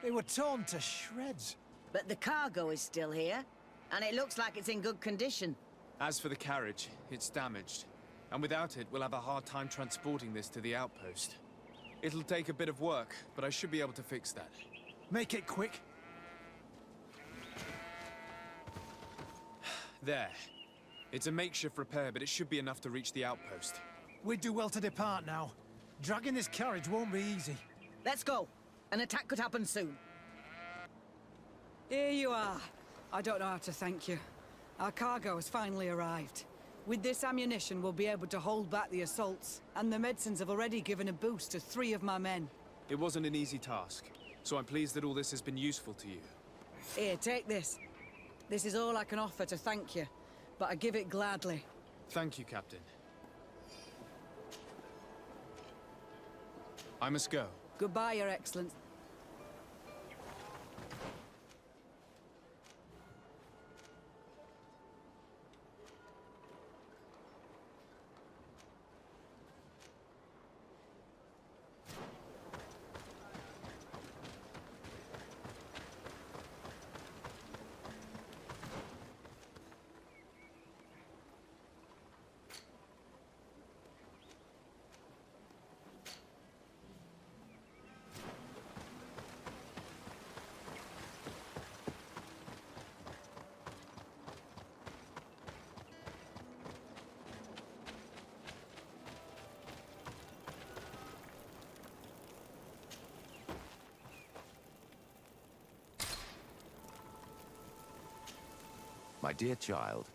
They were torn to shreds. But the cargo is still here, and it looks like it's in good condition. As for the carriage, it's damaged. And without it, we'll have a hard time transporting this to the outpost. It'll take a bit of work, but I should be able to fix that. Make it quick. There. It's a makeshift repair, but it should be enough to reach the outpost. We'd do well to depart now. Dragging this carriage won't be easy. Let's go. An attack could happen soon. Here you are. I don't know how to thank you. Our cargo has finally arrived. With this ammunition, we'll be able to hold back the assaults, and the medicines have already given a boost to 3 of my men. It wasn't an easy task, so I'm pleased that all this has been useful to you. Here, take this. This is all I can offer to thank you. but I give it gladly. Thank you, Captain. I must go. Goodbye, Your Excellency. My dear child,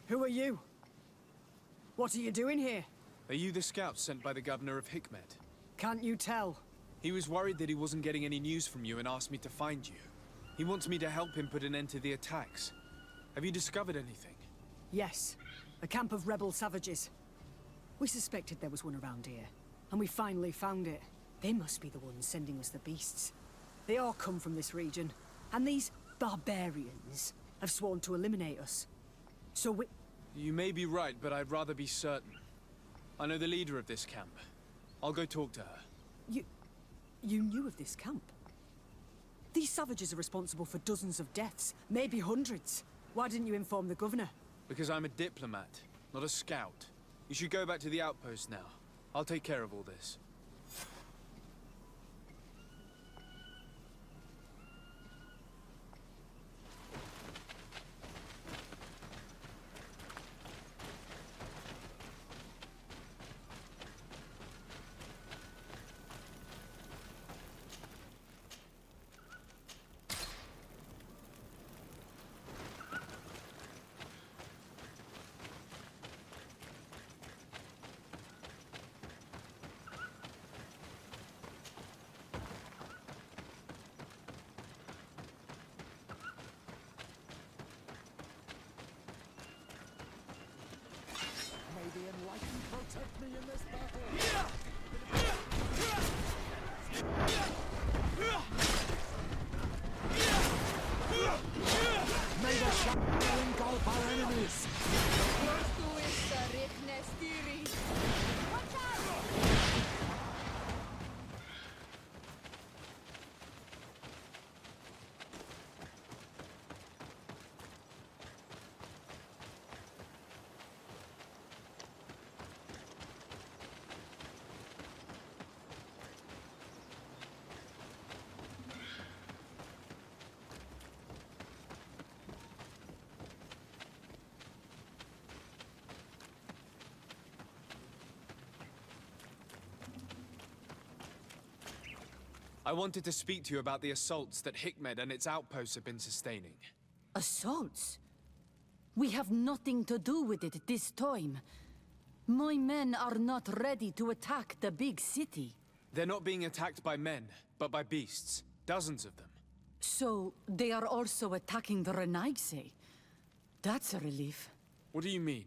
Who are you? What are you doing here? Are you the scouts sent by the governor of Hikmet? Can't you tell? He was worried that he wasn't getting any news from you and asked me to find you. He wants me to help him put an end to the attacks. Have you discovered anything? Yes. A camp of rebel savages. We suspected there was one around here, and we finally found it. They must be the ones sending us the beasts. They all come from this region, and these barbarians have sworn to eliminate us. So we... You may be right, but I'd rather be certain. I know the leader of this camp. I'll go talk to her. You knew of this camp? These savages are responsible for dozens of deaths, maybe hundreds. Why didn't you inform the governor? Because I'm a diplomat, not a scout. You should go back to the outpost now. I'll take care of all this. May the Enlightened protect me in this battle. May the shadow engulf our enemies. Watch out! I wanted to speak to you about the assaults that Hikmet and its outposts have been sustaining. Assaults? We have nothing to do with it this time. My men are not ready to attack the big city. They're not being attacked by men, but by beasts. Dozens of them. So, they are also attacking the Renaigse. That's a relief. What do you mean?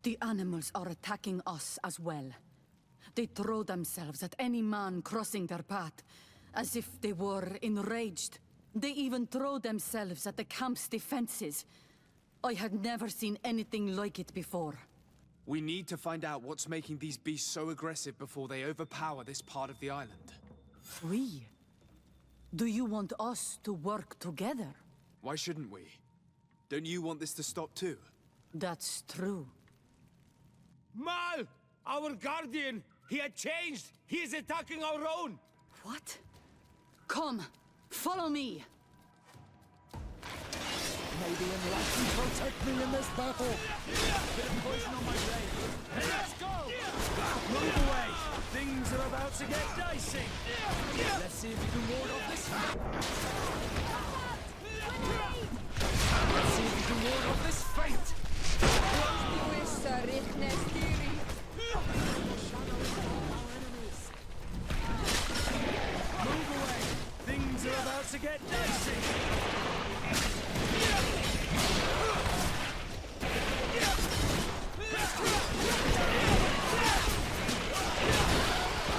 The animals are attacking us as well. They throw themselves at any man crossing their path, as if they were enraged. They even throw themselves at the camp's defenses. I had never seen anything like it before. We need to find out what's making these beasts so aggressive before they overpower this part of the island. We? Do you want us to work together? Why shouldn't we? Don't you want this to stop too? That's true. Mal! Our guardian! He had changed! He is attacking our own! What? Come, follow me! May the Enlightened protect me in this battle. Bit of poison on my blade. Let's go! Move away! Things are about to get dicey. Let's see if you can ward off this. Let's see if you can ward off this fate. Move away! Things are about to get dicey.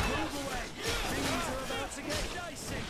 Move away! Things are about to get dicey!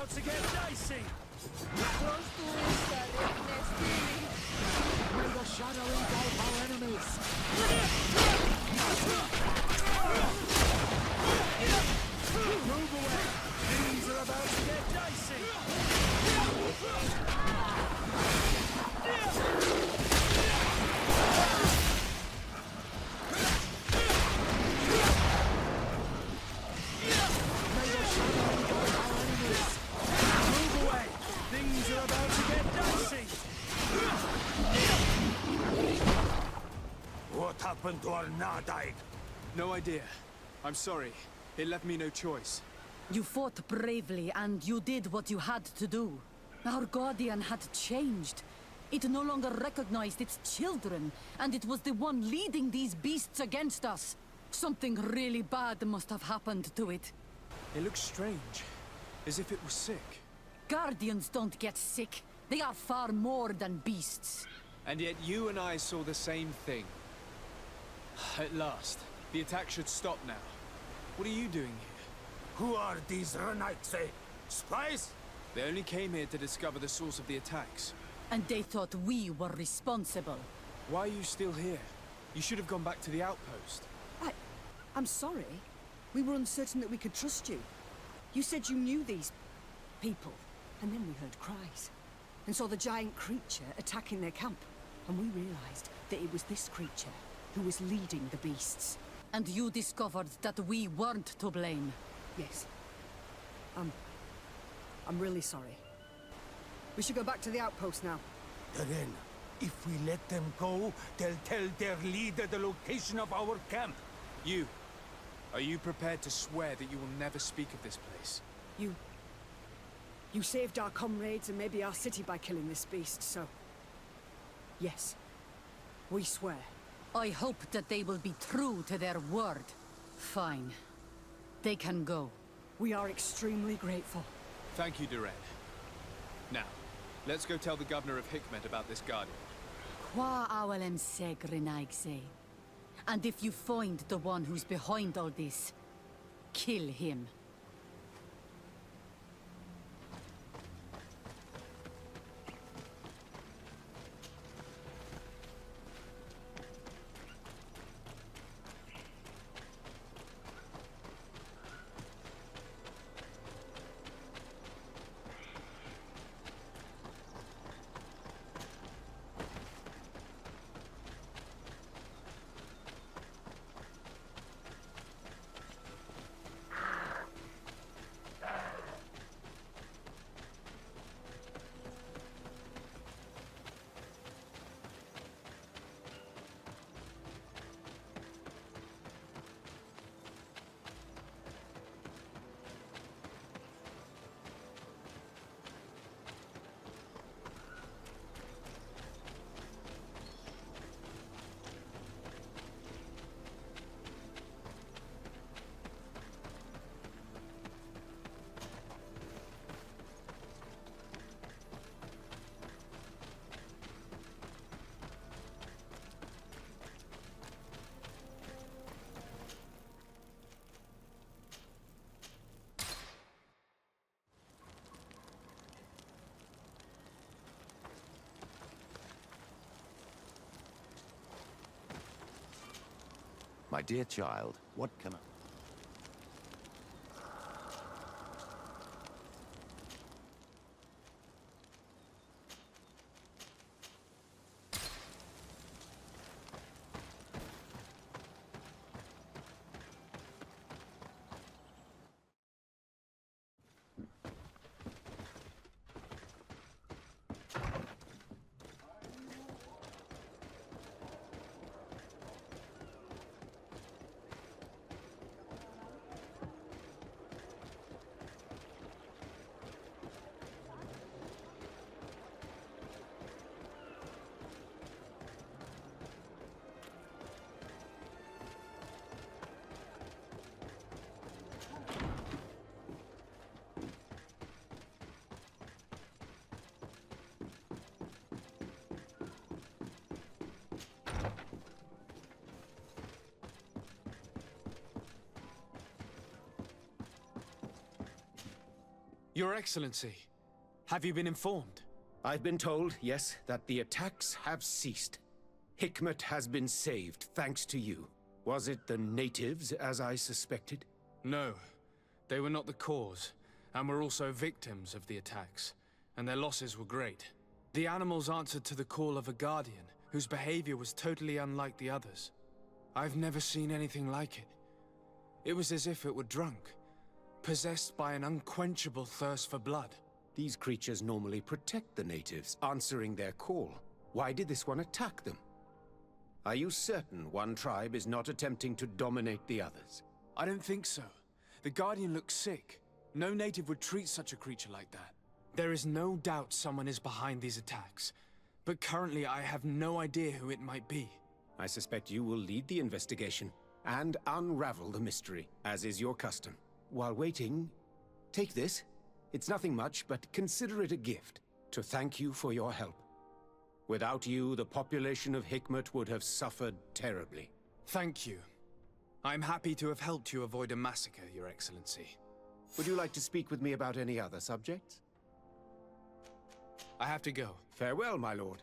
about to get dicey! May the shadow engulf our enemies! Move away! Things are about to get dicey! May the shadow engulf our enemies! Move away! Things are about to get dicey! What happened to our Nadaig? No idea. I'm sorry. It left me no choice. You fought bravely, and you did what you had to do. Our guardian had changed. It no longer recognized its children, and it was the one leading these beasts against us. Something really bad must have happened to it. It looks strange. As if it was sick. Guardians don't get sick. They are far more than beasts. And yet you and I saw the same thing. At last. The attack should stop now. What are you doing here? Who are these Renaixe? Spies? They only came here to discover the source of the attacks. And they thought we were responsible. Why are you still here? You should have gone back to the outpost. I'm sorry. We were uncertain that we could trust you. You said you knew these people, and then we heard cries, and saw the giant creature attacking their camp. And we realized that it was this creature who was leading the beasts. And you discovered that we weren't to blame. Yes. I'm really sorry. We should go back to the outpost now. Then, if we let them go, they'll tell their leader the location of our camp. Are you prepared to swear that you will never speak of this place? You saved our comrades and maybe our city by killing this beast, so... Yes. We swear. I hope that they will be true to their word. Fine. They can go. We are extremely grateful. Thank you, Duran. Now, let's go tell the governor of Hikmet about this guardian. Qua awalem segrenaigse. And if you find the one who's behind all this, kill him. My dear child, what can I... Your Excellency, have you been informed? I've been told, yes, that the attacks have ceased. Hikmet has been saved, thanks to you. Was it the natives, as I suspected? No, they were not the cause, and were also victims of the attacks, and their losses were great. The animals answered to the call of a guardian, whose behavior was totally unlike the others. I've never seen anything like it. It was as if it were drunk, possessed by an unquenchable thirst for blood. These creatures normally protect the natives, answering their call. Why did this one attack them? Are you certain one tribe is not attempting to dominate the others? I don't think so. The Guardian looks sick. No native would treat such a creature like that. There is no doubt someone is behind these attacks, but currently I have no idea who it might be. I suspect you will lead the investigation and unravel the mystery, as is your custom. While waiting, take this. It's nothing much, but consider it a gift to thank you for your help. Without you, the population of Hikmet would have suffered terribly. Thank you. I'm happy to have helped you avoid a massacre, Your Excellency. Would you like to speak with me about any other subjects? I have to go. Farewell, my lord.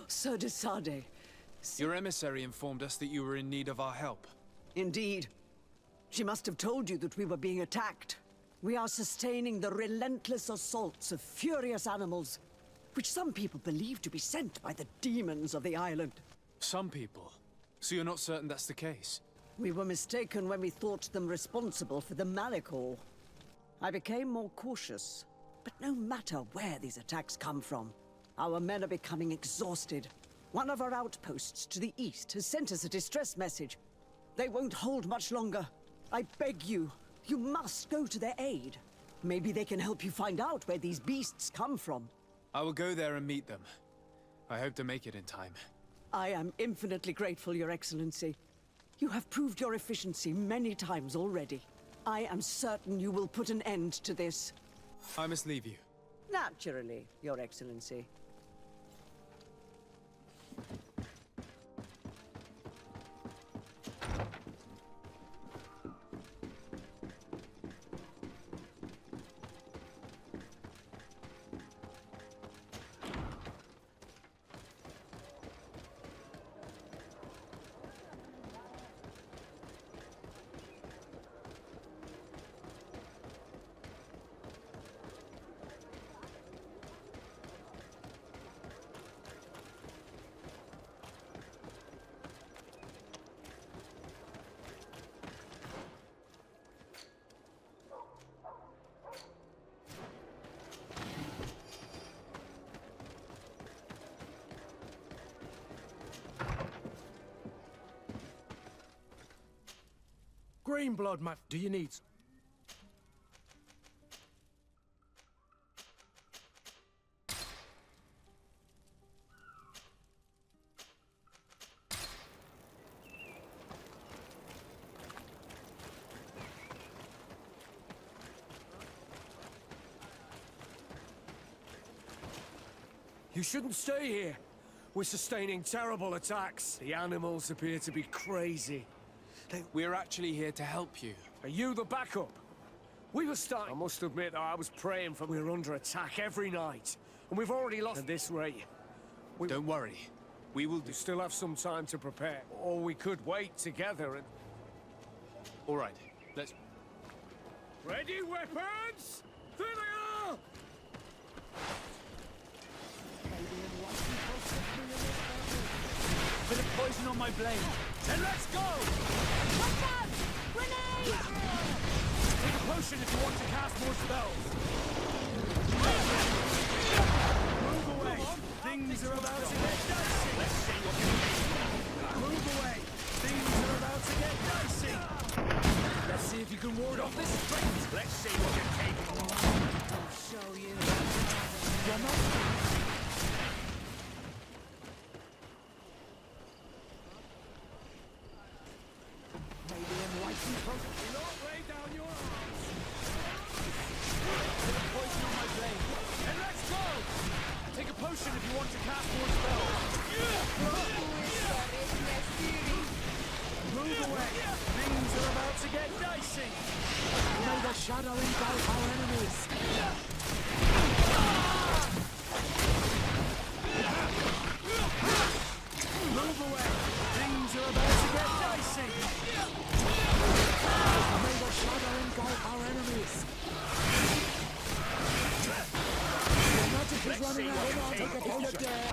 Sir de Sade. Your emissary informed us that you were in need of our help. Indeed. She must have told you that we were being attacked. We are sustaining the relentless assaults of furious animals, which some people believe to be sent by the demons of the island. Some people? So you're not certain that's the case? We were mistaken when we thought them responsible for the Malicor. I became more cautious. But no matter where these attacks come from, our men are becoming exhausted. One of our outposts to the east has sent us a distress message. They won't hold much longer. I beg you, you must go to their aid. Maybe they can help you find out where these beasts come from. I will go there and meet them. I hope to make it in time. I am infinitely grateful, Your Excellency. You have proved your efficiency many times already. I am certain you will put an end to this. I must leave you. Naturally, Your Excellency. Green blood, my... Do you need... You shouldn't stay here. We're sustaining terrible attacks. The animals appear to be crazy. We're actually here to help you. Are you the backup? We were starting... I must admit that I was praying for... We're under attack every night. And we've already lost... At this rate... Don't worry. We will do... We still have some time to prepare. Or we could wait together and... All right. Let's... Ready, weapons? There they are! Bit of poison on my blade. Then let's go! Watch out! Grenade! Take a potion if you want to cast more spells. Move away. Things are about to get dicey. Let's see what you can. Move away. Things are about to get dicey. Let's see if you can ward off this strength. Let's see what you're capable of. I'll show you. You're not... Shadow engulf our enemies. Move away! Things are about to get dicey! May the shadow engulf our enemies. The magic is running out. We're not taking a bullet there.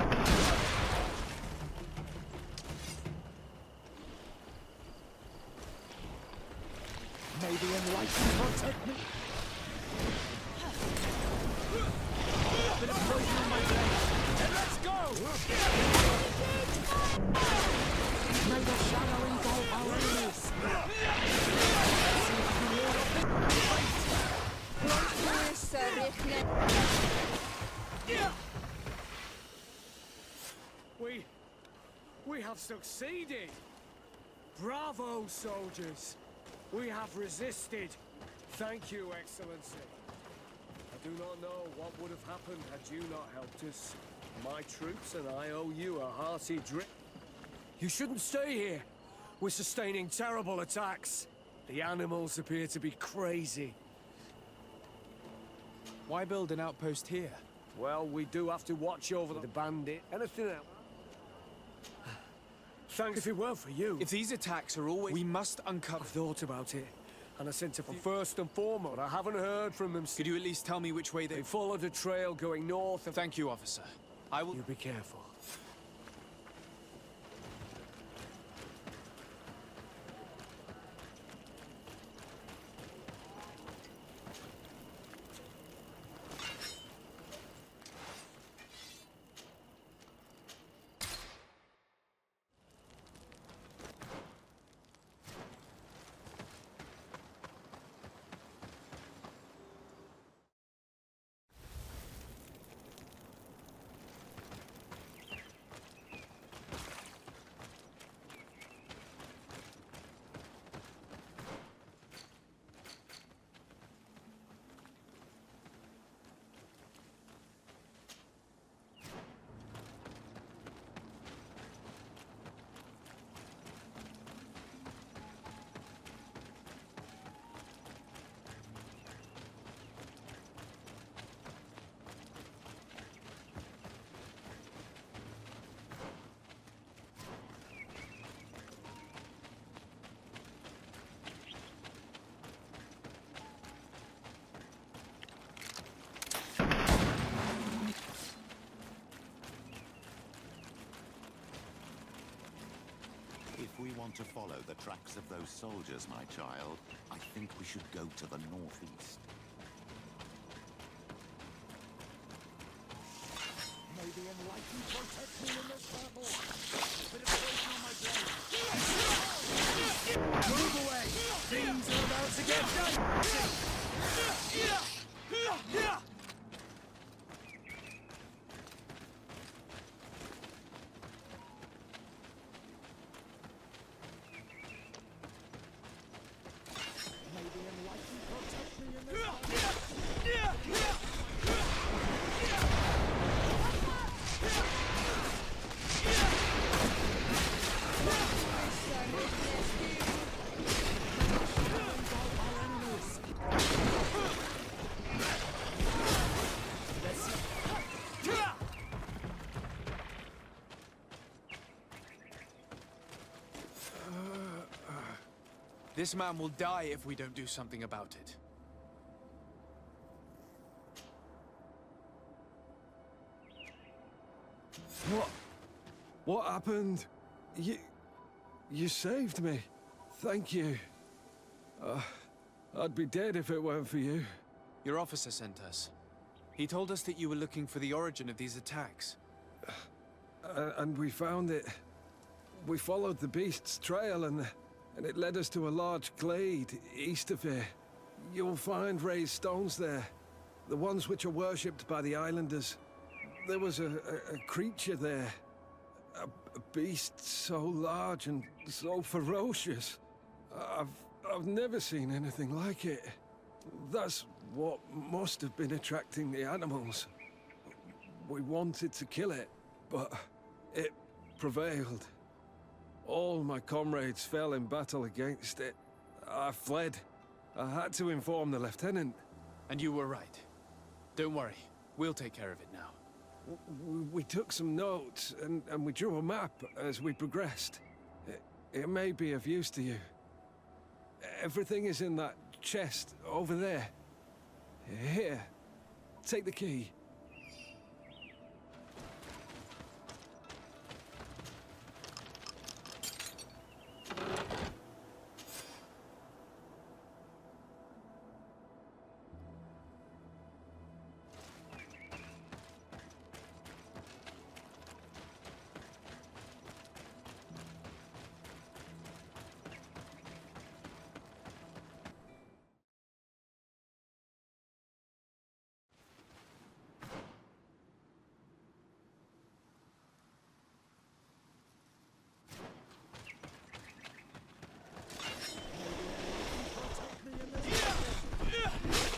May the enlightened protect me. Bit of poison on my blade. And let's go! May the shadow engulf our enemies. We have succeeded. Bravo, soldiers. We have resisted. Thank you, Excellency. I do not know what would have happened had you not helped us. My troops and I owe you a hearty drink. You shouldn't stay here. We're sustaining terrible attacks. The animals appear to be crazy. Why build an outpost here? Well, we do have to watch over the bandit. Anything else? Thanks. If it weren't for you... If these attacks are always... We must uncover... I've thought about it, and I sent a few... First and foremost, I haven't heard from them... Could you at least tell me which way they... They followed a trail going north and... Thank you, officer. I will... You be careful. If we want to follow the tracks of those soldiers, my child, I think we should go to the northeast. May the enlightened protect me in this battle. Bit of poison on my blade. Move away! Things are about to get dicey! This man will die if we don't do something about it. What happened? You saved me. Thank you. I'd be dead if it weren't for you. Your officer sent us. He told us that you were looking for the origin of these attacks. And we found it. We followed the beast's trail and it led us to a large glade east of here. You'll find raised stones there. The ones which are worshipped by the islanders. There was a creature there. A beast so large and so ferocious. I've never seen anything like it. That's what must have been attracting the animals. We wanted to kill it, but it prevailed. All my comrades fell in battle against it. I fled. I had to inform the lieutenant. And you were right. Don't worry. We'll take care of it now. We took some notes, and we drew a map as we progressed. It may be of use to you. Everything is in that chest over there. Here. Take the key.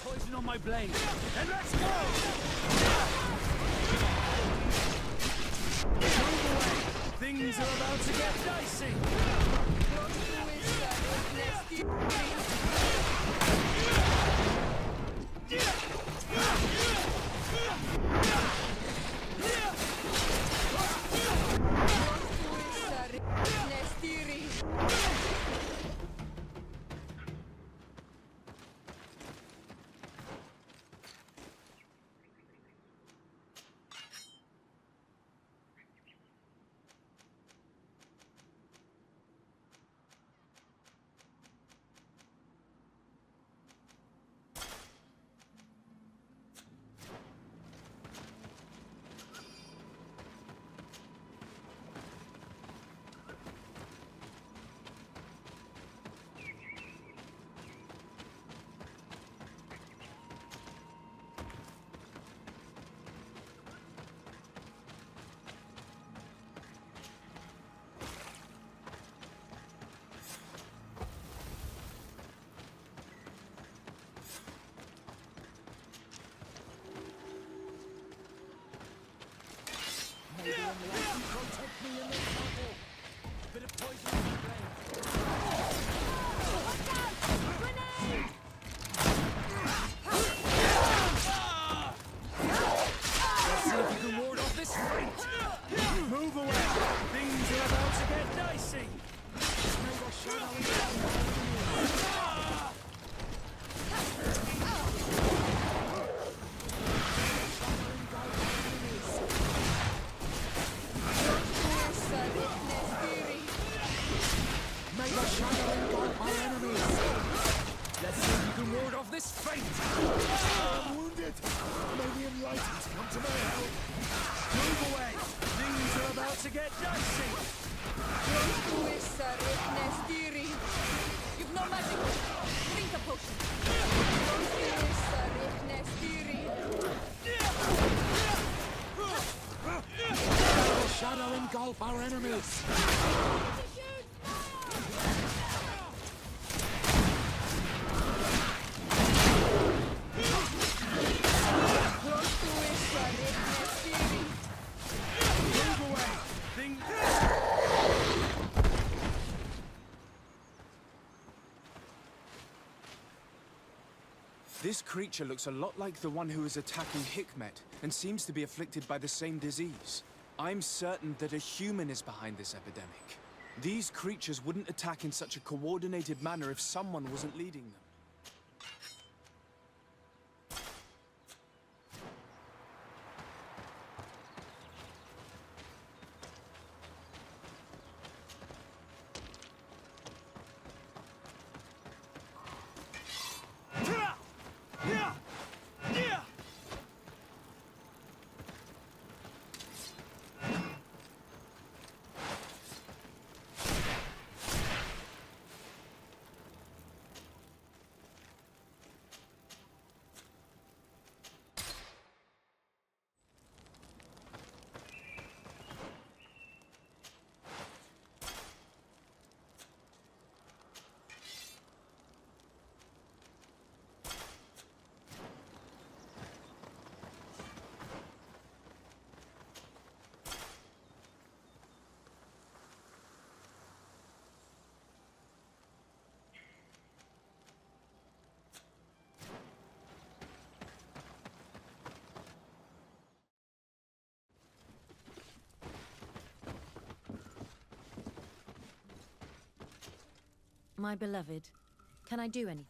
Poison on my blade. And let's go! Move away! Things are about to get dicey! May the enlightened protect me in this battle. Bit of poison in the blade. Watch out! Grenade! Let's see if you can ward off this fate. Move away. Things are about to get dicey. May the shadow May the shadow engulf our enemies. Let's see if you can ward off this fate. I'm wounded. May the enlightened come to my help. Move away. Things are about to get dicey. You've no magic. Drink a potion. The shadow engulf our enemies. Move away. Things... This creature looks a lot like the one who is attacking Hikmet, and seems to be afflicted by the same disease. I'm certain that a human is behind this epidemic. These creatures wouldn't attack in such a coordinated manner if someone wasn't leading them. My beloved, can I do anything?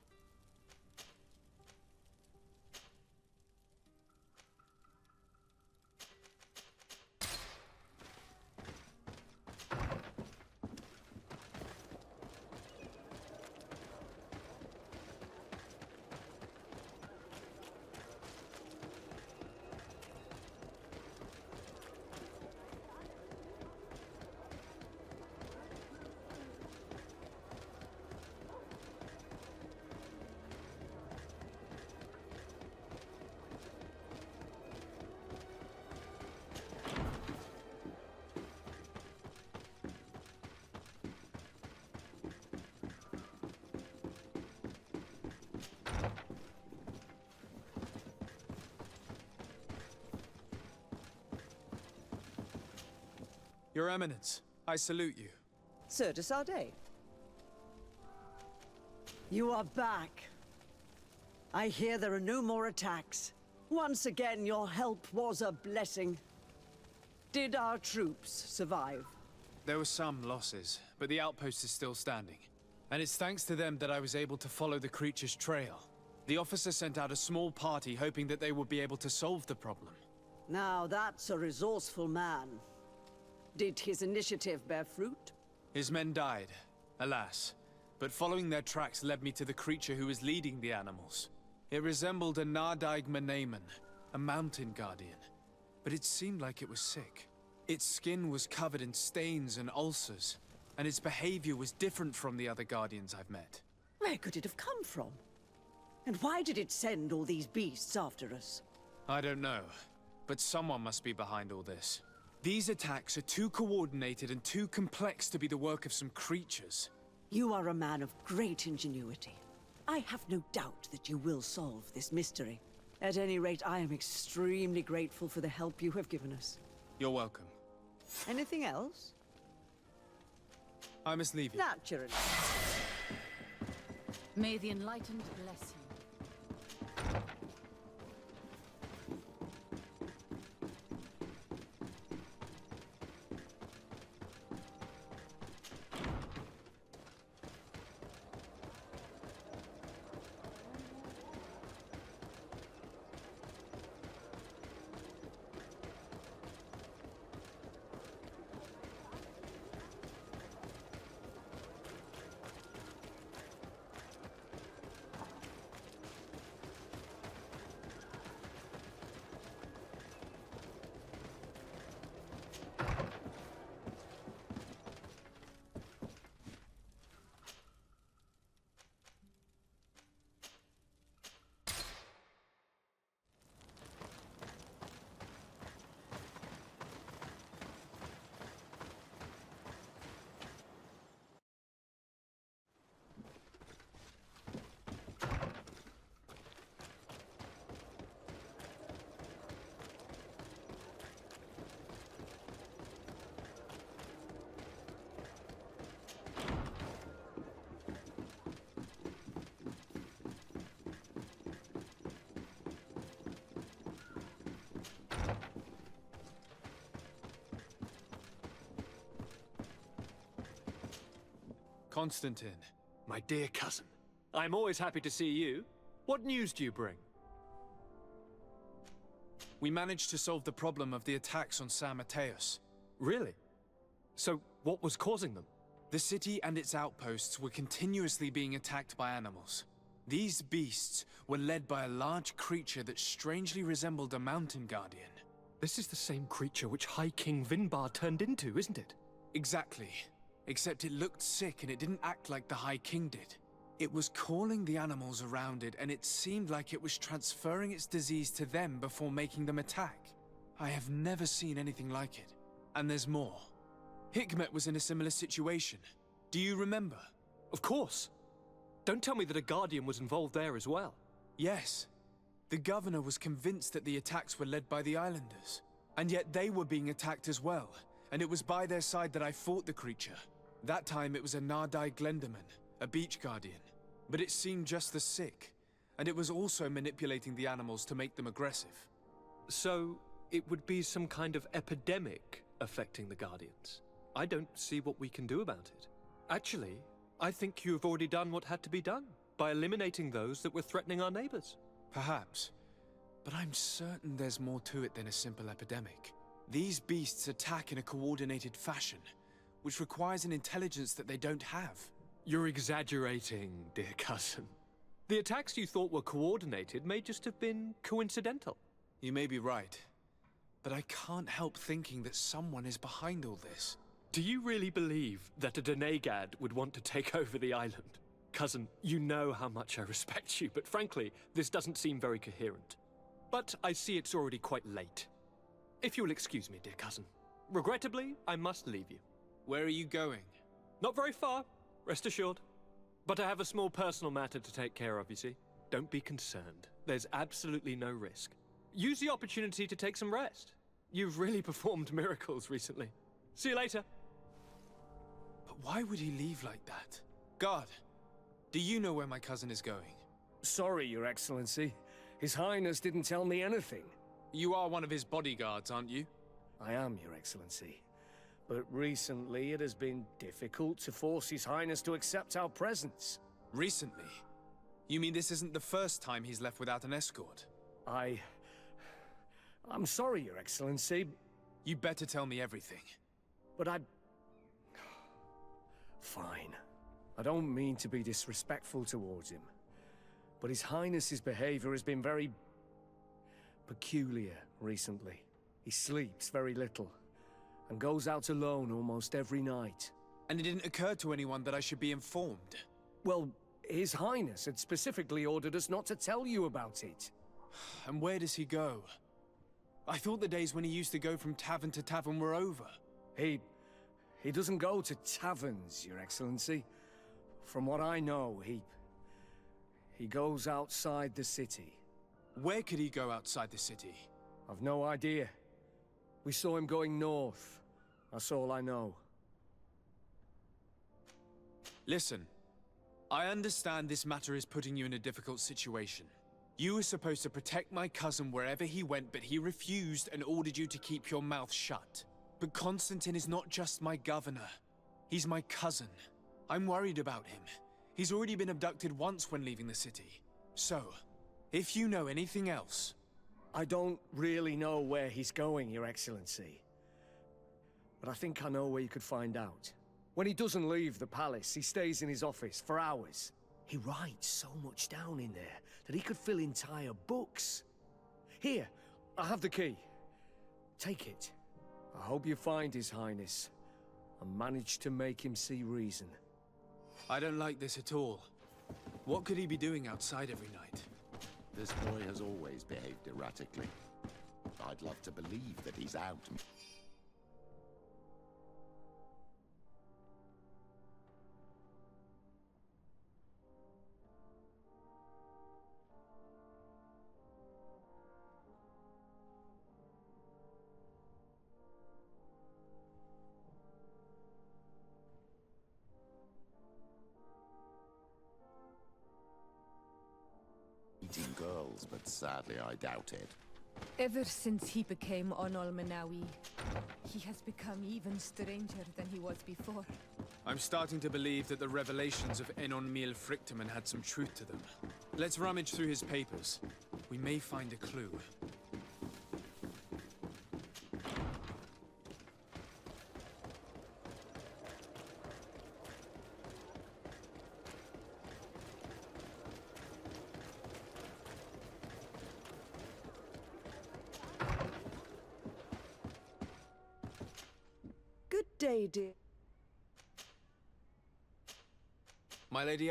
Your Eminence, I salute you. Sir de Sardet. You are back. I hear there are no more attacks. Once again, your help was a blessing. Did our troops survive? There were some losses, but the outpost is still standing. And it's thanks to them that I was able to follow the creature's trail. The officer sent out a small party hoping that they would be able to solve the problem. Now that's a resourceful man. Did his initiative bear fruit? His men died, alas. But following their tracks led me to the creature who was leading the animals. It resembled a Nardaig Meneman, a mountain guardian. But it seemed like it was sick. Its skin was covered in stains and ulcers, and its behavior was different from the other guardians I've met. Where could it have come from? And why did it send all these beasts after us? I don't know, but someone must be behind all this. These attacks are too coordinated and too complex to be the work of some creatures. You are a man of great ingenuity. I have no doubt that you will solve this mystery. At any rate, I am extremely grateful for the help you have given us. You're welcome. Anything else? I must leave you. Naturally. May the Enlightened bless you. Constantine. My dear cousin, I'm always happy to see you. What news do you bring? We managed to solve the problem of the attacks on San Mateus. Really? So, what was causing them? The city and its outposts were continuously being attacked by animals. These beasts were led by a large creature that strangely resembled a mountain guardian. This is the same creature which High King Vinbar turned into, isn't it? Exactly. Except it looked sick and it didn't act like the High King did. It was calling the animals around it, and it seemed like it was transferring its disease to them before making them attack. I have never seen anything like it. And there's more. Hikmet was in a similar situation. Do you remember? Of course. Don't tell me that a Guardian was involved there as well. Yes. The governor was convinced that the attacks were led by the islanders. And yet they were being attacked as well. And it was by their side that I fought the creature. That time it was a Nardai Glenderman, a beach guardian. But it seemed just as sick. And it was also manipulating the animals to make them aggressive. So, it would be some kind of epidemic affecting the Guardians. I don't see what we can do about it. Actually, I think you've already done what had to be done, by eliminating those that were threatening our neighbors. Perhaps. But I'm certain there's more to it than a simple epidemic. These beasts attack in a coordinated fashion, which requires an intelligence that they don't have. You're exaggerating, dear cousin. The attacks you thought were coordinated may just have been coincidental. You may be right, but I can't help thinking that someone is behind all this. Do you really believe that a Denegad would want to take over the island? Cousin, you know how much I respect you, but frankly, this doesn't seem very coherent. But I see it's already quite late. If you'll excuse me, dear cousin. Regrettably, I must leave you. Where are you going? Not very far, rest assured. But I have a small personal matter to take care of, you see. Don't be concerned. There's absolutely no risk. Use the opportunity to take some rest. You've really performed miracles recently. See you later. But why would he leave like that? Guard, do you know where my cousin is going? Sorry, Your Excellency. His Highness didn't tell me anything. You are one of his bodyguards, aren't you? I am, Your Excellency. But recently it has been difficult to force His Highness to accept our presence. Recently? You mean this isn't the first time he's left without an escort? I'm sorry, Your Excellency. You better tell me everything. But Fine. I don't mean to be disrespectful towards him. But His Highness's behavior has been very peculiar recently. He sleeps very little, and goes out alone almost every night. And it didn't occur to anyone that I should be informed? Well, His Highness had specifically ordered us not to tell you about it. And where does he go? I thought the days when he used to go from tavern to tavern were over. He doesn't go to taverns, Your Excellency. From what I know, he goes outside the city. Where could he go outside the city? I've no idea. We saw him going north, That's all I know. Listen, I understand this matter is putting you in a difficult situation. You were supposed to protect my cousin wherever he went, but he refused and ordered you to keep your mouth shut. But Constantine is not just my governor. He's my cousin. I'm worried about him. He's already been abducted once when leaving the city. So, if you know anything else... I don't really know where he's going, Your Excellency. But I think I know where you could find out. When he doesn't leave the palace, he stays in his office for hours. He writes so much down in there that he could fill entire books. Here, I have the key. Take it. I hope you find His Highness and manage to make him see reason. I don't like this at all. What could he be doing outside every night? This boy has always behaved erratically. I'd love to believe that he's out. Meeting girls, but sadly I doubt it. Ever since he became Onol Manawi, he has become even stranger than he was before. I'm starting to believe that the revelations of Enon Mil Frictamen had some truth to them. Let's rummage through his papers. We may find a clue. Good day, dear. My lady,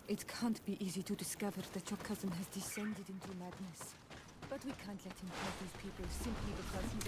It can't be easy to discover that your cousin has descended into madness. But we can't let him kill these people simply because he's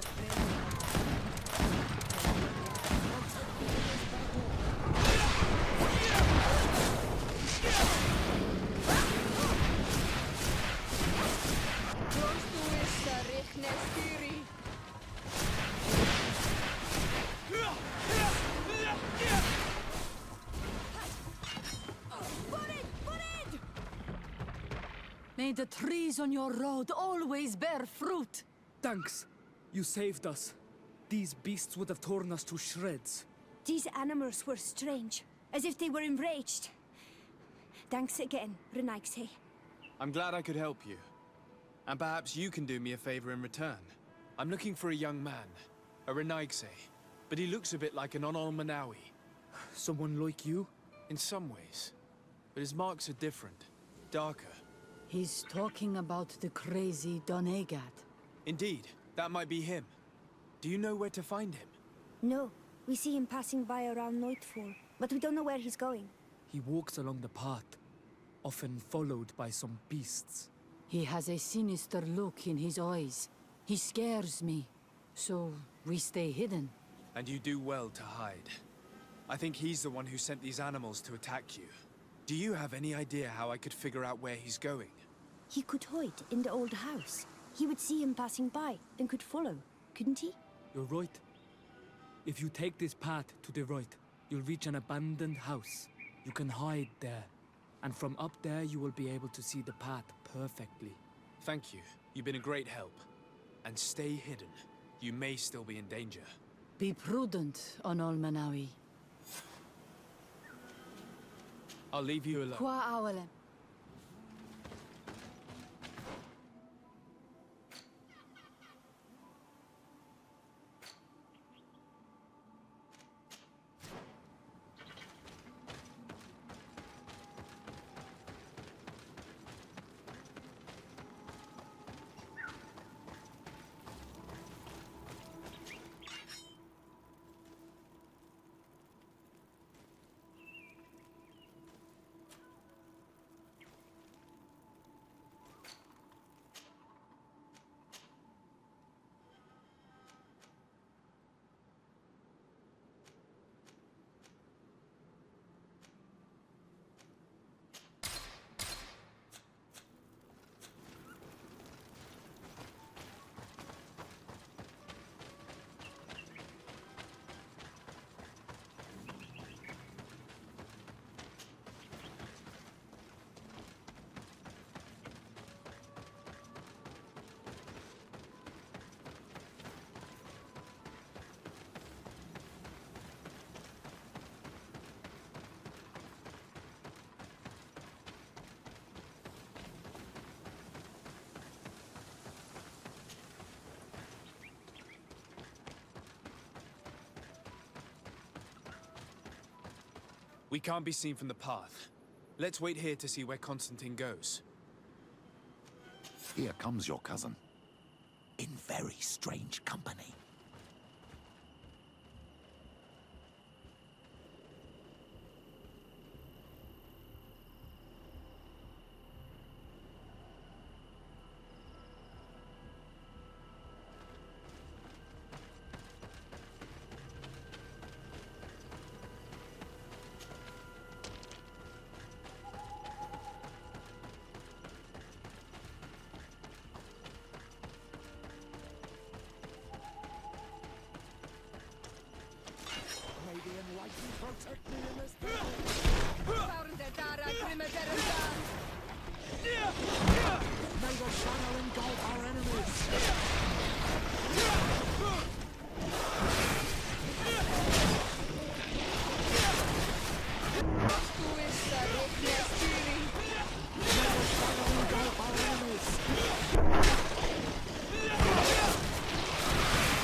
May the trees on your road always bear fruit. Thanks. You saved us. These beasts would have torn us to shreds. These animals were strange, as if they were enraged. Thanks again, Renaigse. I'm glad I could help you. And perhaps you can do me a favor in return. I'm looking for a young man, a Renaigse, but he looks a bit like an Onol Manawi. Someone like you? In some ways. But his marks are different, darker. He's talking about the crazy Donegat. Indeed, that might be him. Do you know where to find him? No, we see him passing by around nightfall, but we don't know where he's going. He walks along the path, often followed by some beasts. He has a sinister look in his eyes. He scares me, so we stay hidden. And you do well to hide. I think he's the one who sent these animals to attack you. Do you have any idea how I could figure out where he's going? He could hide in the old house. He would see him passing by and could follow, couldn't he? You're right. If you take this path to the right, you'll reach an abandoned house. You can hide there. And from up there, you will be able to see the path perfectly. Thank you. You've been a great help. And stay hidden. You may still be in danger. Be prudent, Onol Manawi. I'll leave you alone. Qua awalem. We can't be seen from the path. Let's wait here to see where Constantine goes. Here comes your cousin. In very strange company. May the enlightened protect me in this battle. May the shadow engulf our enemies.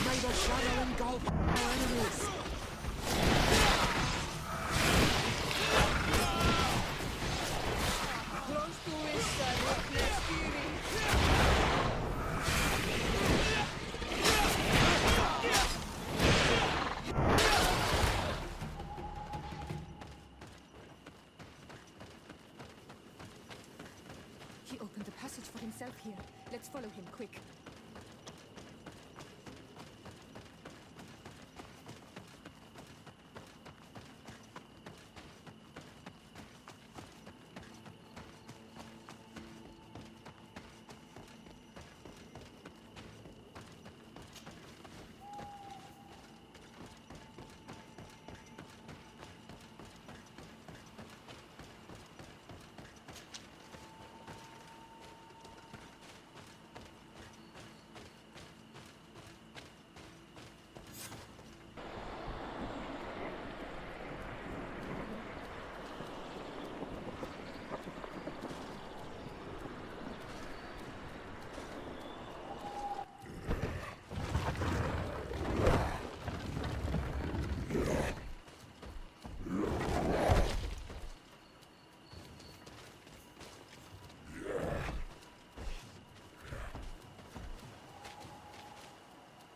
May the shadow engulf our enemies. He opened a passage for himself here. Let's follow him, quick.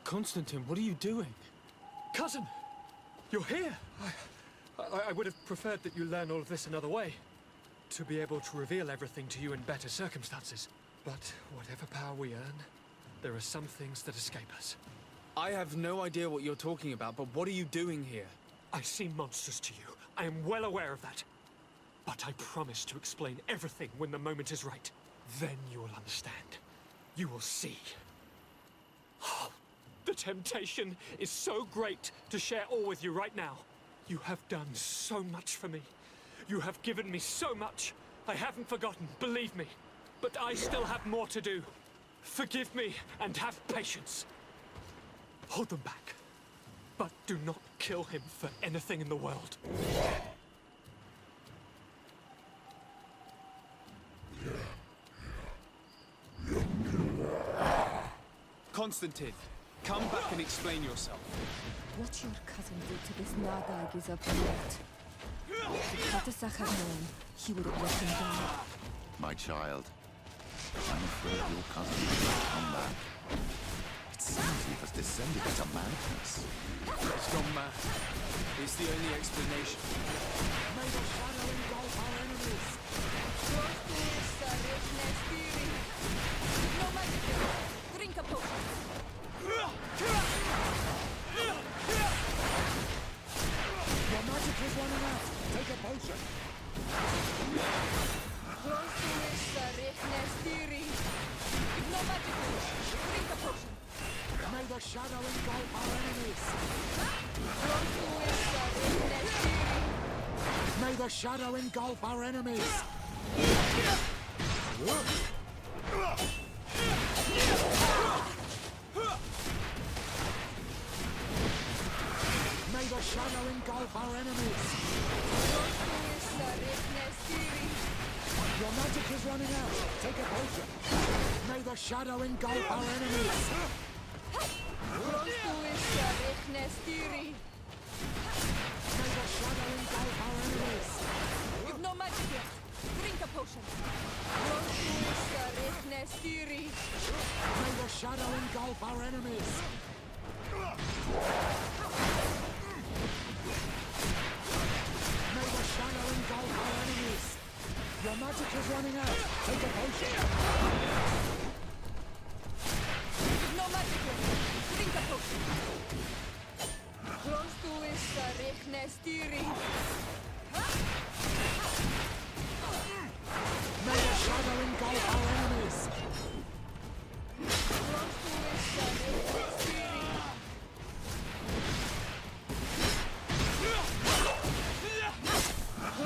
Constantine, what are you doing? Cousin! You're here! I would have preferred that you learn all of this another way. To be able to reveal everything to you in better circumstances. But whatever power we earn, there are some things that escape us. I have no idea what you're talking about, but what are you doing here? I seem monstrous to you. I am well aware of that. But I promise to explain everything when the moment is right. Then you will understand. You will see. The temptation is so great to share all with you right now. You have done so much for me. You have given me so much. I haven't forgotten, believe me. But I still have more to do. Forgive me and have patience. Hold them back. But do not kill him for anything in the world. Constantine, come back and explain yourself. What your cousin did to this Nagag is abhorrent. If Katasach had known, he would have let him die. My child, I'm afraid your cousin will come back. It seems he has descended into madness. He's gone mad. It's the only explanation. May the shadow engulf our enemies. No magic. Drink a potion. Your magic is running out. Take a potion. No magic. Drink a potion. May the shadow engulf our enemies. May the shadow engulf our enemies. May the shadow engulf our enemies. Your magic is running out. Take a potion. May the shadow engulf our enemies. May the shadow engulf our enemies. shadow engulf our enemies! May the shadow engulf our enemies! Your magic is running out! Take a potion! No magic left. Drink a potion. Close to is Rechne May the shadow engulf our enemies! Close to is Rechne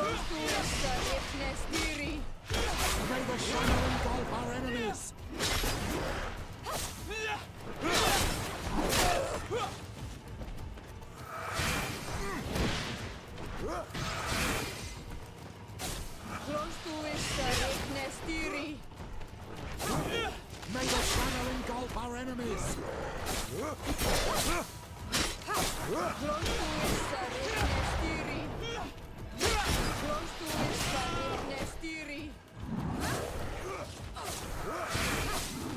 Close to is Rechne May the shadow engulf our enemies! Close to is Rechne May the shadow engulf our enemies! Close to is Rechne Close to is Rechne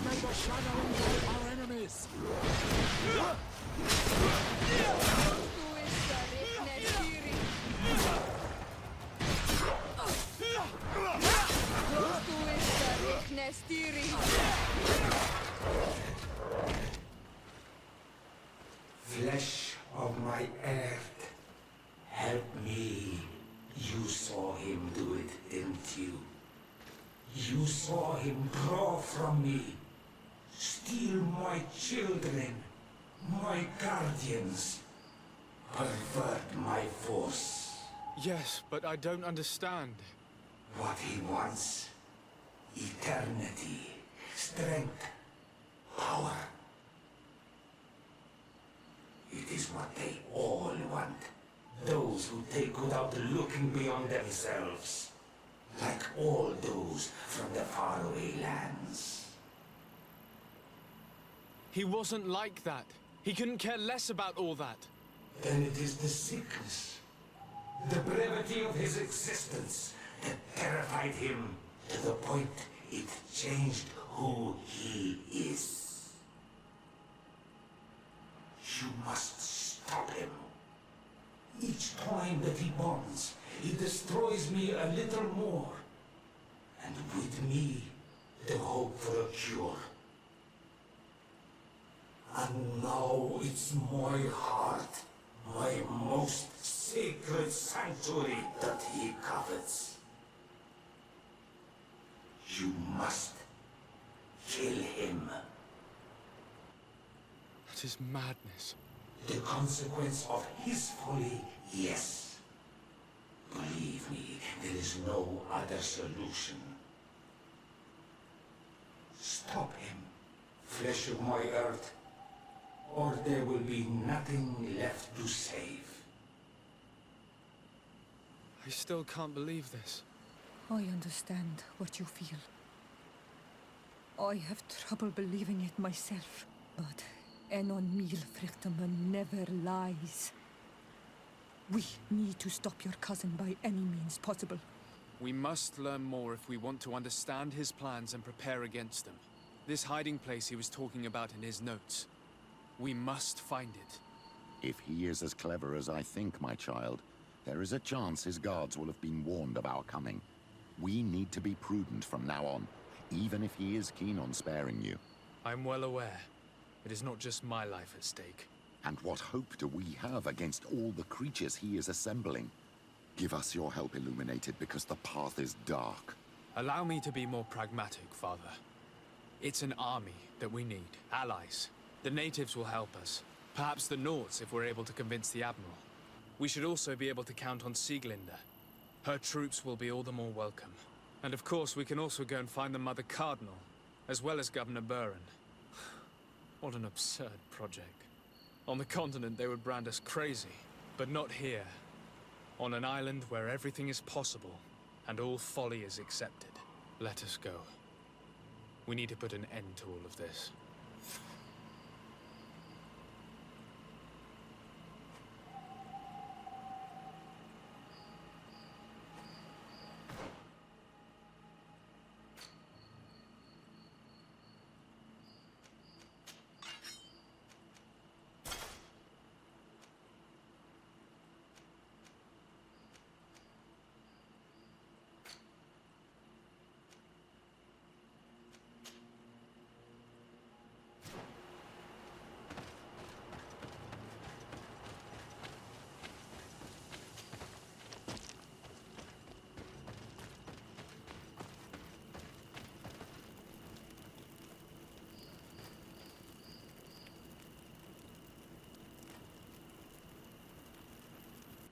May the shadow engulf our enemies! Flesh of my earth, help me. You saw him do it, didn't you? You saw him draw from me, steal my children, my guardians, pervert my force. Yes, but I don't understand. What he wants, eternity, strength, power. It is what they all want. Those who take without looking beyond themselves. Like all those from the faraway lands. He wasn't like that. He couldn't care less about all that. Then it is the sickness, the brevity of his existence that terrified him to the point it changed who he is. You must stop him. Each time that he bonds, he destroys me a little more. And with me, the hope for a cure. And now it's my heart, my most sacred sanctuary that he covets. You must kill him. That is madness. The consequence of his folly, yes. Believe me, there is no other solution. Stop him, flesh of my earth, or there will be nothing left to save. I still can't believe this. I understand what you feel. I have trouble believing it myself, but Enon Milfrichteman never lies. We need to stop your cousin by any means possible. We must learn more if we want to understand his plans and prepare against them. This hiding place he was talking about in his notes. We must find it. If he is as clever as I think, my child, there is a chance his guards will have been warned of our coming. We need to be prudent from now on, even if he is keen on sparing you. I'm well aware. It is not just my life at stake. And what hope do we have against all the creatures he is assembling? Give us your help, Illuminated, because the path is dark. Allow me to be more pragmatic, Father. It's an army that we need, allies. The natives will help us. Perhaps the Nords, if we're able to convince the Admiral. We should also be able to count on Sieglinde. Her troops will be all the more welcome. And of course, we can also go and find the Mother Cardinal, as well as Governor Buren. What an absurd project. On the continent, they would brand us crazy, but not here. On an island where everything is possible, and all folly is accepted. Let us go. We need to put an end to all of this.